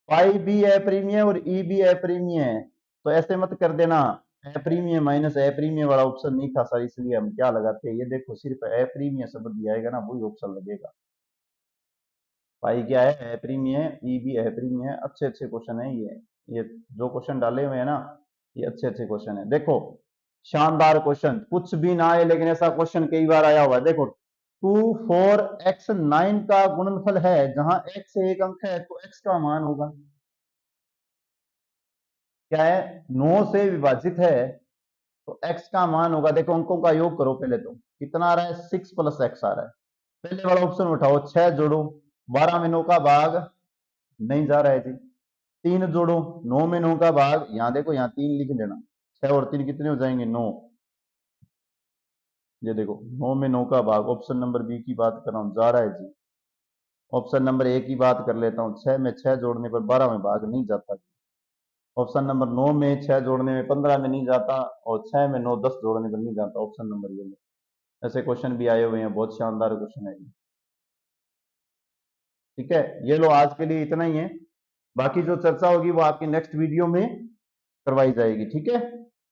पाई भी अप्रीमिय और ई भी अप्रीमिय है, तो ऐसे मत कर देना अप्रीमिय माइनस अप्रीमिय वाला ऑप्शन नहीं था सर, इसलिए हम क्या लगाते हैं, ये देखो सिर्फ अप्रीमिय शब्द दिया आएगा ना, वही ऑप्शन लगेगा। पाई क्या है, अप्रीमिय है, ई भी अप्रीमिय है। अच्छे अच्छे क्वेश्चन है ये जो क्वेश्चन डाले हुए हैं ना, ये अच्छे अच्छे क्वेश्चन है। देखो शानदार क्वेश्चन, कुछ भी ना आए लेकिन ऐसा क्वेश्चन कई बार आया हुआ है। देखो 2 4 x 9 का गुणनफल है, जहां x एक अंक है तो x का मान होगा क्या है, 9 से विभाजित है तो x का मान होगा। देखो अंकों का योग करो पहले, तो कितना आ रहा है, 6+x आ रहा है। पहले वाला ऑप्शन उठाओ, 6 जोड़ो, 12 में 9 का भाग नहीं जा रहा है जी, 3 जोड़ो, 9 में 9 का भाग, यहां देखो यहाँ 3 लिख देना, 6 और 3 कितने हो जाएंगे, 9। ये देखो 9 में 9 का भाग, ऑप्शन नंबर बी की बात कर रहा हूं, जा रहा है जी। ऑप्शन नंबर ए की बात कर लेता हूँ, 6 में 6 जोड़ने पर 12 में भाग नहीं जाता। ऑप्शन नंबर 9 में 6 जोड़ने में 15 में नहीं जाता, और 6 में 9 10 जोड़ने पर नहीं जाता, ऑप्शन नंबर ये। ऐसे क्वेश्चन भी आए हुए हैं, बहुत शानदार क्वेश्चन है ये। ठीक है, ये लो आज के लिए इतना ही है, बाकी जो चर्चा होगी वो आपकी नेक्स्ट वीडियो में करवाई जाएगी। ठीक है।